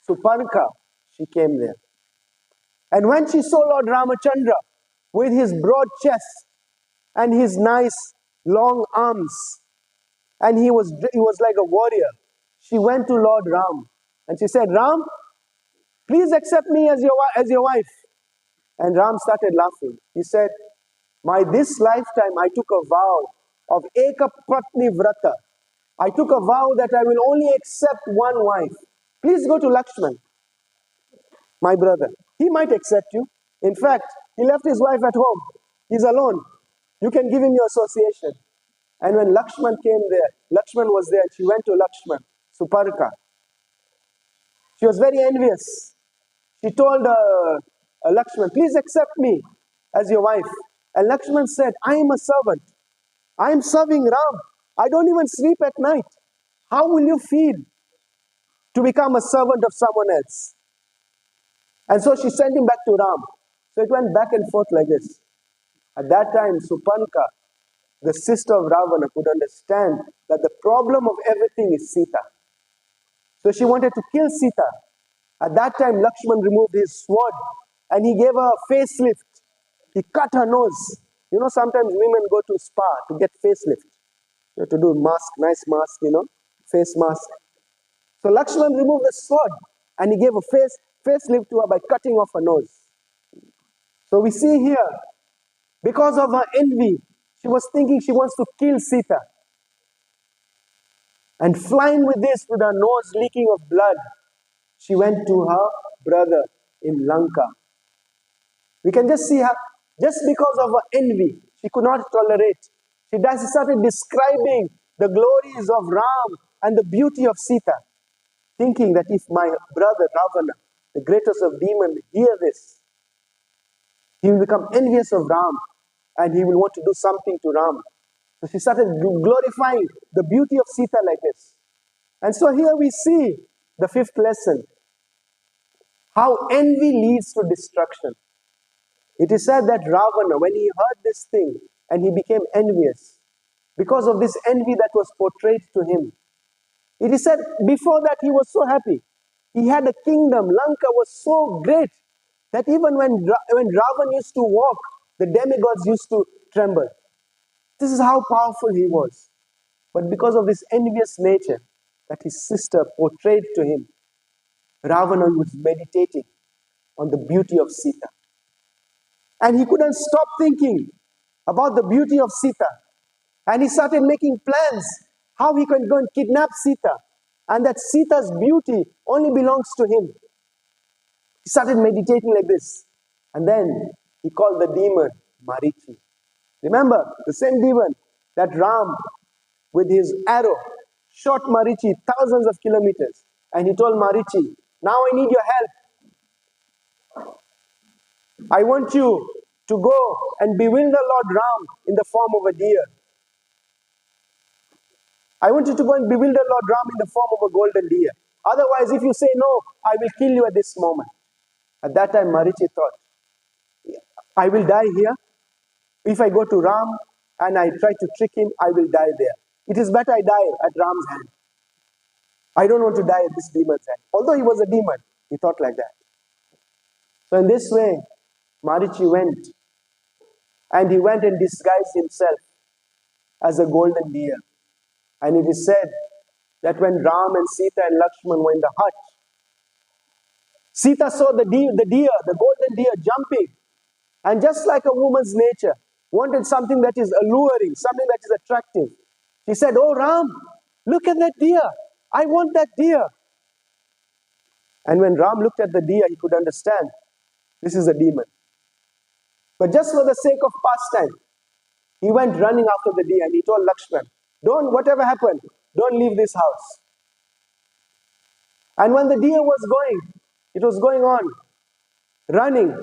Suparka, she came there. And when she saw Lord Ramachandra with his broad chest and his nice long arms, and he was like a warrior, she went to Lord Ram and she said, Ram, please accept me as your wife. And Ram started laughing. He said, this lifetime I took a vow of Ekapatni Vrata. I took a vow that I will only accept one wife. Please go to Lakshman, my brother. He might accept you. In fact, he left his wife at home. He's alone. You can give him your association. And when Lakshman came there, Lakshman was there. She went to Lakshman, Suparka. She was very envious. She told Lakshman, please accept me as your wife. And Lakshman said, I am a servant. I am serving Ram. I don't even sleep at night. How will you feel to become a servant of someone else? And so she sent him back to Ram. So it went back and forth like this. At that time, Supanka, the sister of Ravana, could understand that the problem of everything is Sita. So she wanted to kill Sita. At that time, Lakshman removed his sword and he gave her a facelift. He cut her nose. You know, sometimes women go to spa to get facelift. You have to do mask, nice mask, face mask. So Lakshman removed the sword and he gave a facelift to her by cutting off her nose. So we see here, because of her envy, she was thinking she wants to kill Sita. And flying with this, with her nose leaking of blood, she went to her brother in Lanka. We can just see her, just because of her envy, she could not tolerate. She started describing the glories of Ram and the beauty of Sita, thinking that if my brother Ravana, the greatest of demons, hear this, he will become envious of Ram and he will want to do something to Ram. So she started glorifying the beauty of Sita like this. And so here we see the fifth lesson, how envy leads to destruction. It is said that Ravana, when he heard this thing and he became envious, because of this envy that was portrayed to him, it is said before that he was so happy. He had a kingdom. Lanka was so great that even when Ravan used to walk, the demigods used to tremble. This is how powerful he was. But because of this envious nature that his sister portrayed to him, Ravana was meditating on the beauty of Sita. And he couldn't stop thinking about the beauty of Sita. And he started making plans how he can go and kidnap Sita. And that Sita's beauty only belongs to him. He started meditating like this. And then he called the demon Marichi. Remember, the same demon that Ram, with his arrow, shot Marichi thousands of kilometers. And he told Marichi, now I need your help. I want you to go and bewilder Lord Ram in the form of a deer. I want you to go and bewilder Lord Ram in the form of a golden deer. Otherwise, if you say no, I will kill you at this moment. At that time, Marichi thought, I will die here. If I go to Ram and I try to trick him, I will die there. It is better I die at Ram's hand. I don't want to die at this demon's hand. Although he was a demon, he thought like that. So in this way, Marichi went. And he went and disguised himself as a golden deer. And it is said that when Ram and Sita and Lakshman were in the hut, Sita saw the golden deer jumping. And just like a woman's nature, wanted something that is alluring, something that is attractive. She said, oh Ram, look at that deer. I want that deer. And when Ram looked at the deer, he could understand, this is a demon. But just for the sake of pastime, he went running after the deer and he told Lakshman, whatever happened, don't leave this house. And when the deer it was going on, running.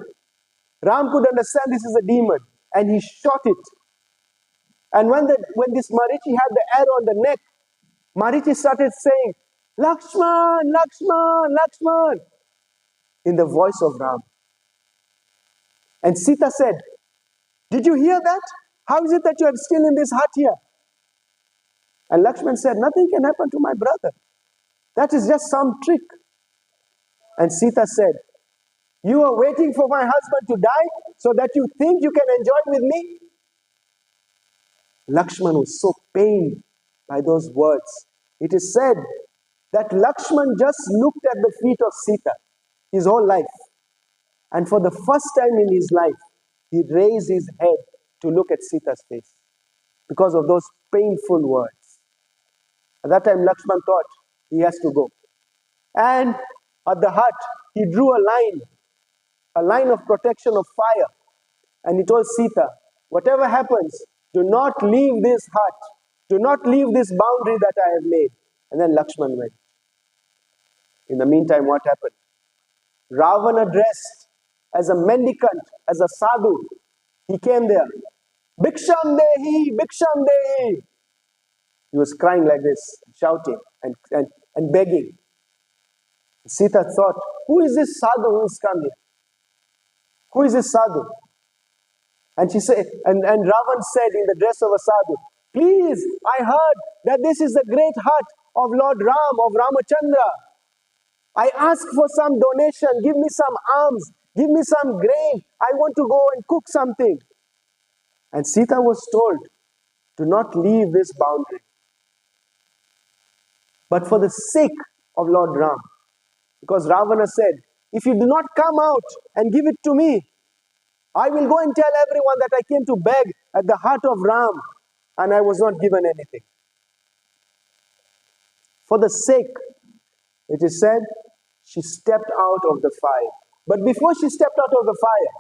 Ram could understand this is a demon and he shot it. And when this Marichi had the arrow on the neck, Marichi started saying, Lakshman, Lakshman, Lakshman, in the voice of Ram. And Sita said, did you hear that? How is it that you are still in this hut here? And Lakshman said, nothing can happen to my brother. That is just some trick. And Sita said, you are waiting for my husband to die so that you think you can enjoy with me? Lakshman was so pained by those words. It is said that Lakshman just looked at the feet of Sita his whole life. And for the first time in his life, he raised his head to look at Sita's face because of those painful words. At that time, Lakshman thought he has to go. And at the hut, he drew a line of protection of fire. And he told Sita, whatever happens, do not leave this hut. Do not leave this boundary that I have made. And then Lakshman went. In the meantime, what happened? Ravana, dressed as a mendicant, as a sadhu, he came there. Bhiksham dehi, bhiksham dehi. He was crying like this, shouting and begging. Sita thought, who is this sadhu who is come here? Who is this sadhu? And she said, and Ravan said in the dress of a sadhu, please, I heard that this is the great hut of Lord Ram, of Ramachandra. I ask for some donation, give me some alms, give me some grain. I want to go and cook something. And Sita was told to not leave this boundary. But for the sake of Lord Ram, because Ravana said, if you do not come out and give it to me, I will go and tell everyone that I came to beg at the heart of Ram and I was not given anything. For the sake, it is said, she stepped out of the fire. But before she stepped out of the fire,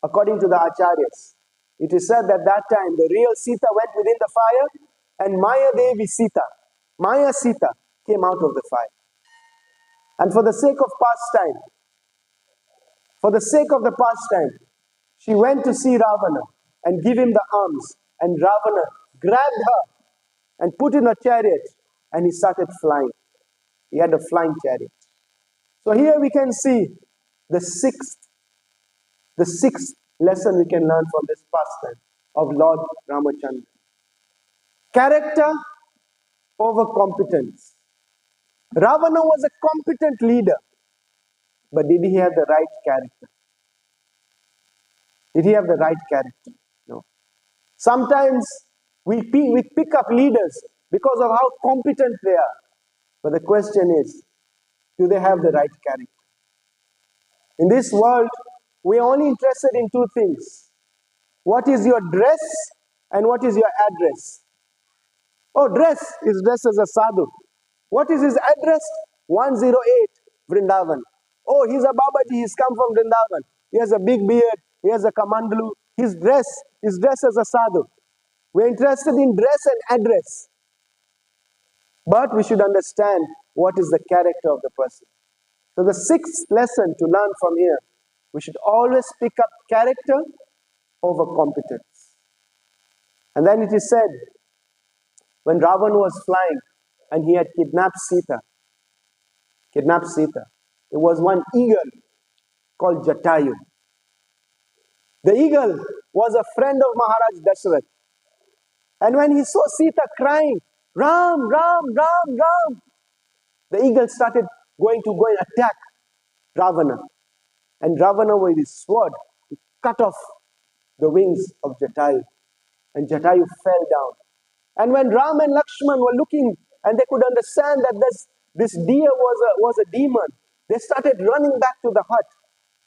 according to the Acharyas, it is said that that time the real Sita went within the fire and Maya Devi Sita, Maya Sita, came out of the fire. And for the sake of pastime, for the sake of the pastime, she went to see Ravana and give him the arms. And Ravana grabbed her and put in a chariot and he started flying. He had a flying chariot. So here we can see the sixth lesson we can learn from this pastime of Lord Ramachandra. Character over competence. Ravana was a competent leader, but did he have the right character? Did he have the right character? No. Sometimes we pick up leaders because of how competent they are. But the question is, do they have the right character? In this world, we are only interested in two things. What is your dress and what is your address? Oh, dress is dressed as a sadhu. What is his address? 108 Vrindavan. Oh, he's a Babaji, he's come from Vrindavan. He has a big beard, he has a kamandalu. His dress is dressed as a sadhu. We're interested in dress and address. But we should understand what is the character of the person. So the sixth lesson to learn from here, we should always pick up character over competence. And then it is said, when Ravan was flying and he had kidnapped Sita, there was one eagle called Jatayu. The eagle was a friend of Maharaj Dashrath. And when he saw Sita crying, Ram, Ram, Ram, Ram, the eagle started going to go and attack Ravana. And Ravana, with his sword, he cut off the wings of Jatayu. And Jatayu fell down. And when Ram and Lakshman were looking and they could understand that this deer was a demon, they started running back to the hut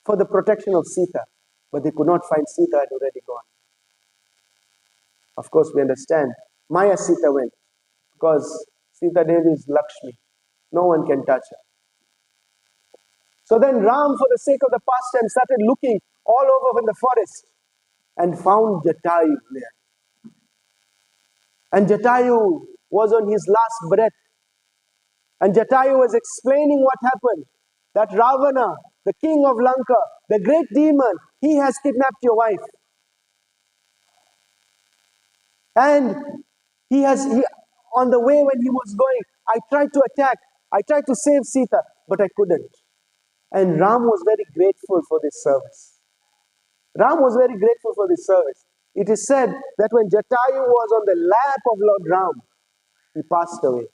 for the protection of Sita. But they could not find Sita, had already gone. Of course, we understand. Maya Sita went because Sita Devi is Lakshmi. No one can touch her. So then Ram, for the sake of the pastime, started looking all over in the forest and found Jatayu there. And Jatayu was on his last breath. And Jatayu was explaining what happened. That Ravana, the king of Lanka, the great demon, he has kidnapped your wife. And on the way when he was going, I tried to attack. I tried to save Sita, but I couldn't. And Ram was very grateful for this service. Ram was very grateful for this service. It is said that when Jatayu was on the lap of Lord Ram, he passed away.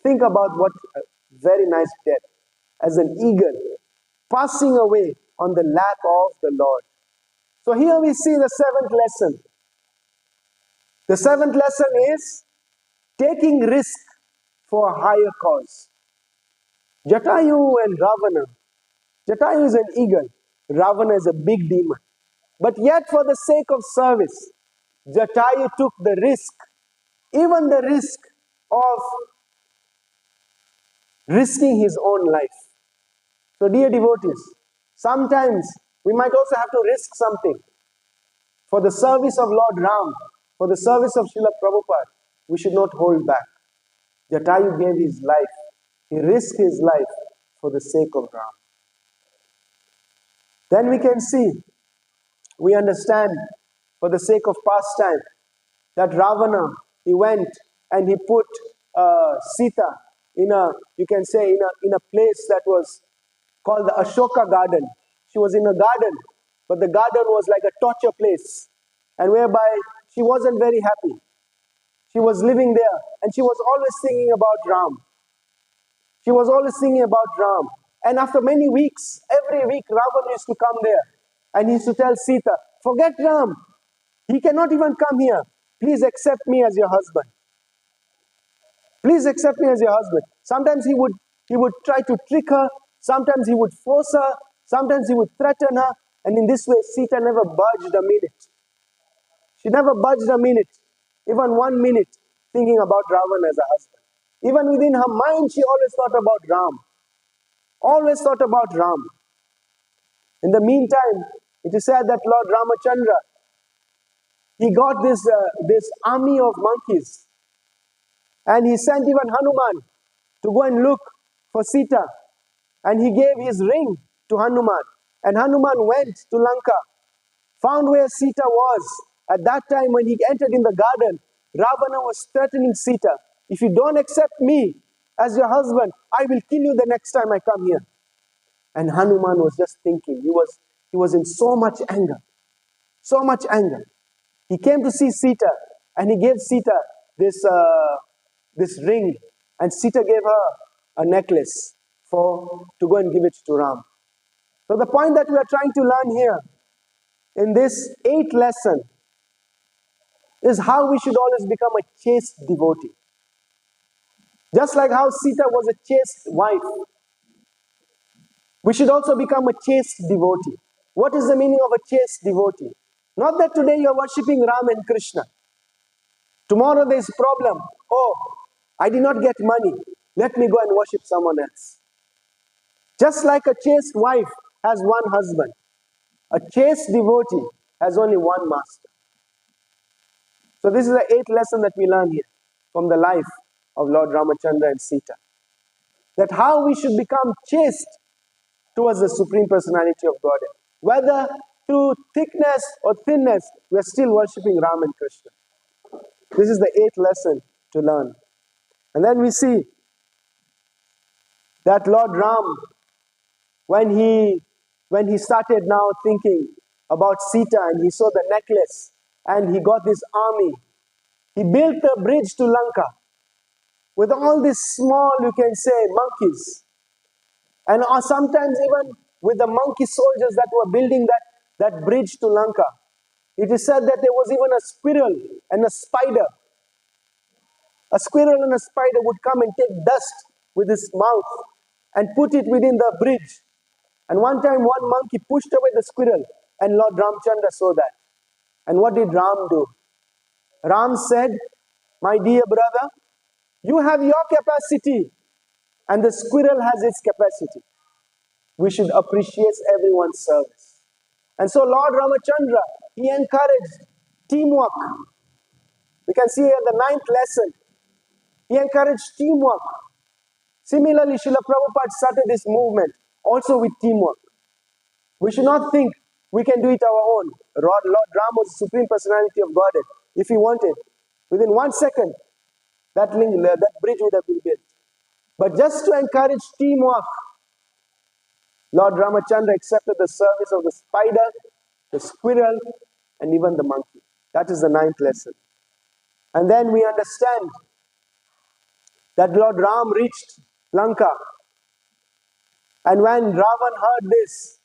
Think about what a very nice death, as an eagle passing away on the lap of the Lord. So here we see the seventh lesson. The seventh lesson is taking risk for a higher cause. Jatayu and Ravana. Jatayu is an eagle. Ravana is a big demon. But yet for the sake of service, Jatayu took the risk, even the risk of risking his own life. So dear devotees, sometimes we might also have to risk something. For the service of Lord Ram, for the service of Srila Prabhupada, we should not hold back. Jatayu gave his life. He risked his life for the sake of Ram. Then we can see, we understand, for the sake of pastime, that Ravana, he went and he put Sita in a, you can say, in a place that was called the Ashoka garden. She was in a garden, but the garden was like a torture place, and whereby she wasn't very happy. She was living there, and she was always singing about Ram. She was always singing about Ram. And after many weeks, every week, Ravana used to come there, and he used to tell Sita, forget Ram. He cannot even come here. Please accept me as your husband. Please accept me as your husband. Sometimes he would try to trick her. Sometimes he would force her. Sometimes he would threaten her. And in this way, Sita never budged a minute. She never budged a minute, even 1 minute, thinking about Ravana as a husband. Even within her mind, she always thought about Ram. Always thought about Ram. In the meantime, it is said that Lord Ramachandra, he got this army of monkeys. And he sent even Hanuman to go and look for Sita. And he gave his ring to Hanuman. And Hanuman went to Lanka, found where Sita was. At that time when he entered in the garden, Ravana was threatening Sita. If you don't accept me as your husband, I will kill you the next time I come here. And Hanuman was just thinking. He was in so much anger. So much anger. He came to see Sita, and he gave Sita this ring, and Sita gave her a necklace to go and give it to Ram. So the point that we are trying to learn here in this 8th lesson is how we should always become a chaste devotee. Just like how Sita was a chaste wife, we should also become a chaste devotee. What is the meaning of a chaste devotee? Not that today you are worshipping Ram and Krishna. Tomorrow there is a problem. Oh, I did not get money. Let me go and worship someone else. Just like a chaste wife has one husband, a chaste devotee has only one master. So this is the 8th lesson that we learn here from the life of Lord Ramachandra and Sita. That how we should become chaste towards the Supreme Personality of Godhead. Whether through thickness or thinness, we are still worshipping Ram and Krishna. This is the 8th lesson to learn. And then we see that Lord Ram, when he started now thinking about Sita and he saw the necklace and he got this army, he built a bridge to Lanka with all these small, you can say, monkeys. And sometimes even with the monkey soldiers that were building that bridge to Lanka. It is said that there was even a squirrel and a spider. A squirrel and a spider would come and take dust with his mouth and put it within the bridge. And one time one monkey pushed away the squirrel and Lord Ramchandra saw that. And what did Ram do? Ram said, my dear brother, you have your capacity and the squirrel has its capacity. We should appreciate everyone's service. And so Lord Ramachandra, he encouraged teamwork. We can see here the 9th lesson. He encouraged teamwork. Similarly, Srila Prabhupada started this movement also with teamwork. We should not think we can do it our own. Lord Ram was the Supreme Personality of Godhead. If he wanted, within 1 second, that bridge would have been built. But just to encourage teamwork, Lord Ramachandra accepted the service of the spider, the squirrel, and even the monkey. That is the 9th lesson. And then we understand that Lord Ram reached Lanka. And when Ravan heard this,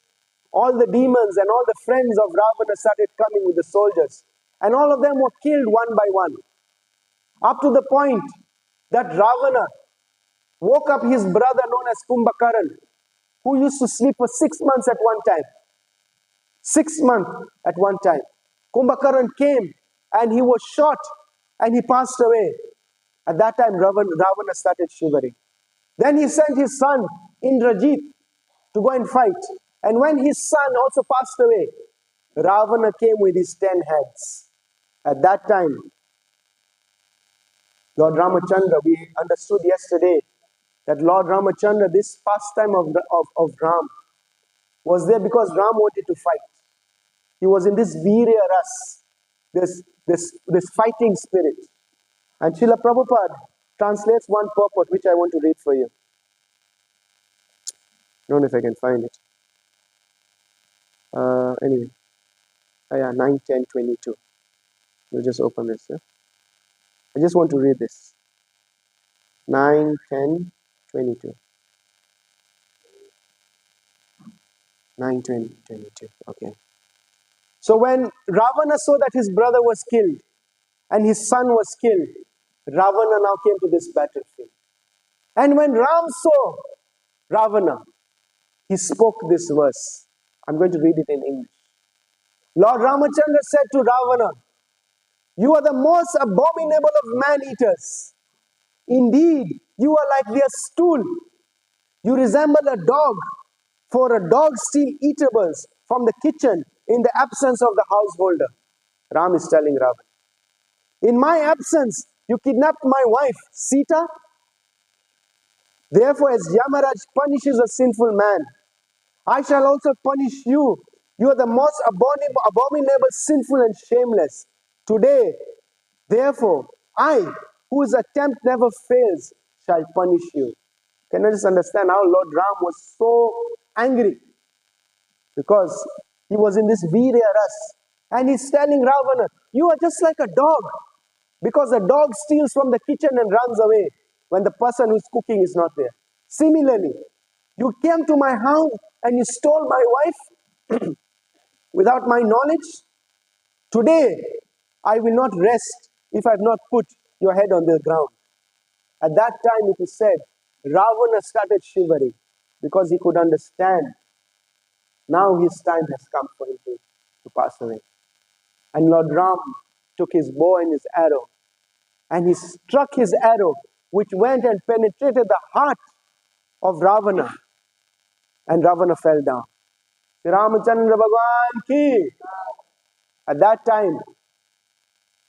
all the demons and all the friends of Ravana started coming with the soldiers. And all of them were killed one by one. Up to the point that Ravana woke up his brother known as Kumbhakaran, who used to sleep for 6 months at one time. 6 months at one time. Kumbhakaran came and he was shot and he passed away. At that time, Ravana started shivering. Then he sent his son Indrajit to go and fight. And when his son also passed away, Ravana came with his 10 heads. At that time, Lord Ramachandra, we understood yesterday that Lord Ramachandra, this pastime of Ram, was there because Ram wanted to fight. He was in this virya ras, this fighting spirit. And Srila Prabhupada translates one purport which I want to read for you. I don't know if I can find it. Anyway. Yeah, 9, 10, 22. We'll just open this. Yeah? I just want to read this. 9, 10, 22. 9, 20, 22. Okay. So when Ravana saw that his brother was killed and his son was killed, Ravana now came to this battlefield. And when Ram saw Ravana, he spoke this verse. I'm going to read it in English. Lord Ramachandra said to Ravana, "You are the most abominable of man-eaters. Indeed, you are like their stool. You resemble a dog, for a dog steals eatables from the kitchen in the absence of the householder." Ram is telling Ravana, "In my absence, you kidnapped my wife, Sita. Therefore, as Yamaraj punishes a sinful man, I shall also punish you. You are the most abominable, sinful, and shameless. Today, therefore, I, whose attempt never fails, shall punish you." Can I just understand how Lord Ram was so angry? Because he was in this virya ras. And he's telling Ravana, "You are just like a dog. Because a dog steals from the kitchen and runs away when the person who's cooking is not there. Similarly, you came to my house and you stole my wife without my knowledge. Today, I will not rest if I have not put your head on the ground." At that time, it is said, Ravana started shivering because he could understand now his time has come for him to pass away. And Lord Ram took his bow and his arrow, and he struck his arrow, which went and penetrated the heart of Ravana, and Ravana fell down. Shri Ramachandra Bhagwan ki. At that time,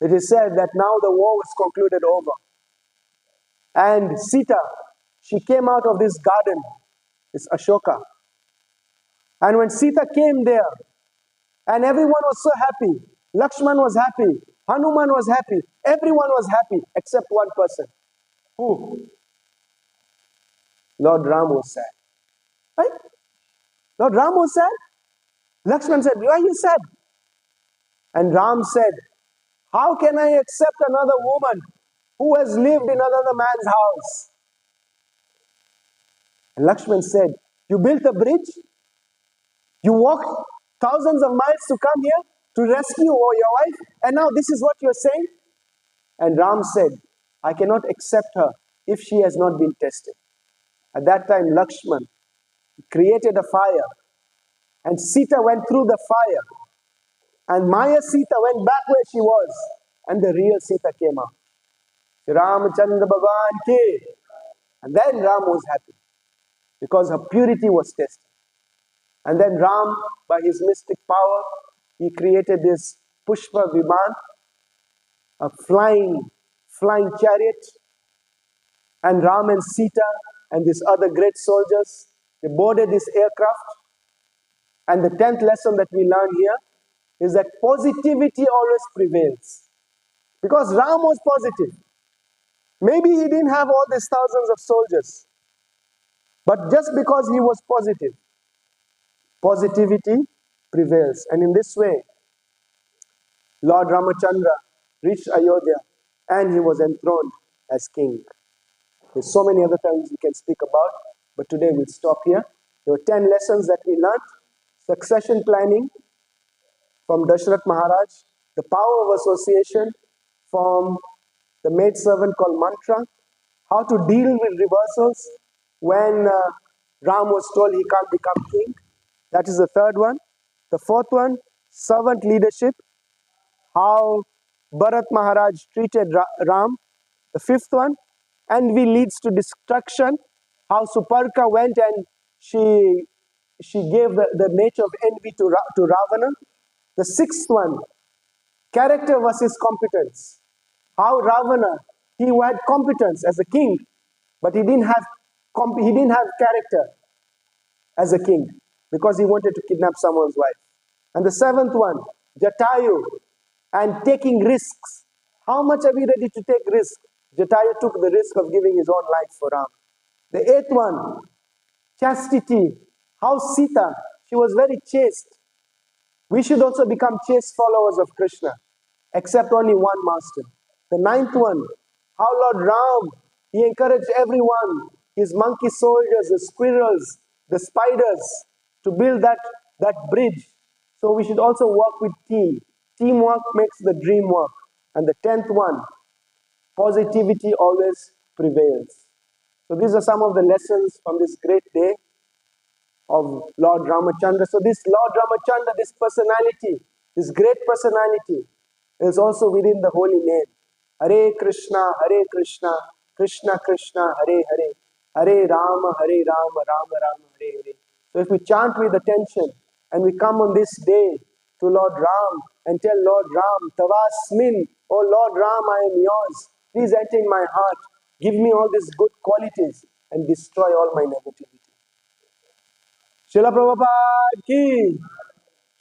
it is said that now the war was concluded over. And Sita, she came out of this garden, this Ashoka. And when Sita came there, and everyone was so happy, Lakshman was happy, Hanuman was happy, everyone was happy except one person. Who? Lord Ram was sad. Right? Lord Ram was sad. Lakshman said, "Why are you sad?" And Ram said, "How can I accept another woman who has lived in another man's house?" And Lakshman said, "You built a bridge? You walked thousands of miles to come here to rescue your wife, and now this is what you're saying?" And Ram said, "I cannot accept her if she has not been tested." At that time, Lakshman created a fire, and Sita went through the fire, and Maya Sita went back where she was, and the real Sita came out. Ramachandra Bhagwan ki. And then Ram was happy because her purity was tested. And then Ram, by his mystic power, he created this Pushpa Viman, a flying chariot. And Ram and Sita and these other great soldiers, they boarded this aircraft. And the 10th lesson that we learn here is that positivity always prevails. Because Ram was positive. Maybe he didn't have all these thousands of soldiers. But just because he was positive, positivity prevails. And in this way, Lord Ramachandra reached Ayodhya and he was enthroned as king. There's so many other things we can speak about, but today we'll stop here. There were 10 lessons that we learned. Succession planning from Dashrath Maharaj, the power of association from the maidservant called Mantra, how to deal with reversals when Ram was told he can't become king. That is the third one. The fourth one, servant leadership, how Bharat Maharaj treated Ram. The fifth one, envy leads to destruction, how Suparka went and she gave the nature of envy to Ravana. The sixth one, character versus competence. How Ravana, he had competence as a king, but he didn't have character as a king because he wanted to kidnap someone's wife. And the seventh one, Jatayu, and taking risks. How much are we ready to take risks? Jatayu took the risk of giving his own life for Ram. The eighth one, chastity. How Sita, she was very chaste. We should also become chaste followers of Krishna, except only one master. The ninth one, how Lord Ram, he encouraged everyone, his monkey soldiers, the squirrels, the spiders, to build that bridge. So we should also work with team. Teamwork makes the dream work. And the 10th one, positivity always prevails. So these are some of the lessons from this great day of Lord Ramachandra. So this Lord Ramachandra, this personality, this great personality, is also within the holy name. Hare Krishna, Krishna Krishna, Hare Hare, Hare Rama, Rama Rama, Hare Hare. So if we chant with attention and we come on this day to Lord Ram and tell Lord Ram, Tavasmin, oh Lord Ram, I am yours. Please enter in my heart. Give me all these good qualities and destroy all my negativity. Srila Prabhupada ki,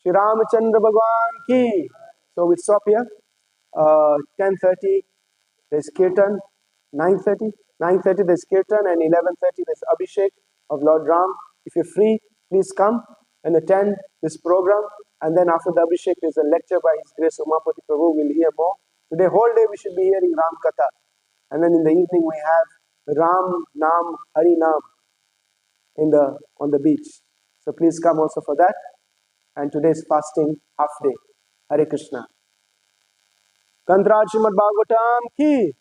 Shri Ramachandra Bhagwan ki. So we stop here. 10:30 there's Kirtan, 9:30 there's Kirtan, and 11:30 there's Abhishek of Lord Ram. If you're free, please come and attend this program. And then after the Abhishek, there's a lecture by His Grace Umapati Prabhu. We'll hear more. Today, whole day we should be hearing Ram Katha. And then in the evening we have Ram Nam Hari Nam on the beach. So please come also for that. And today's fasting half day. Hare Krishna. Kantraj Srimad Bhagavatam ki.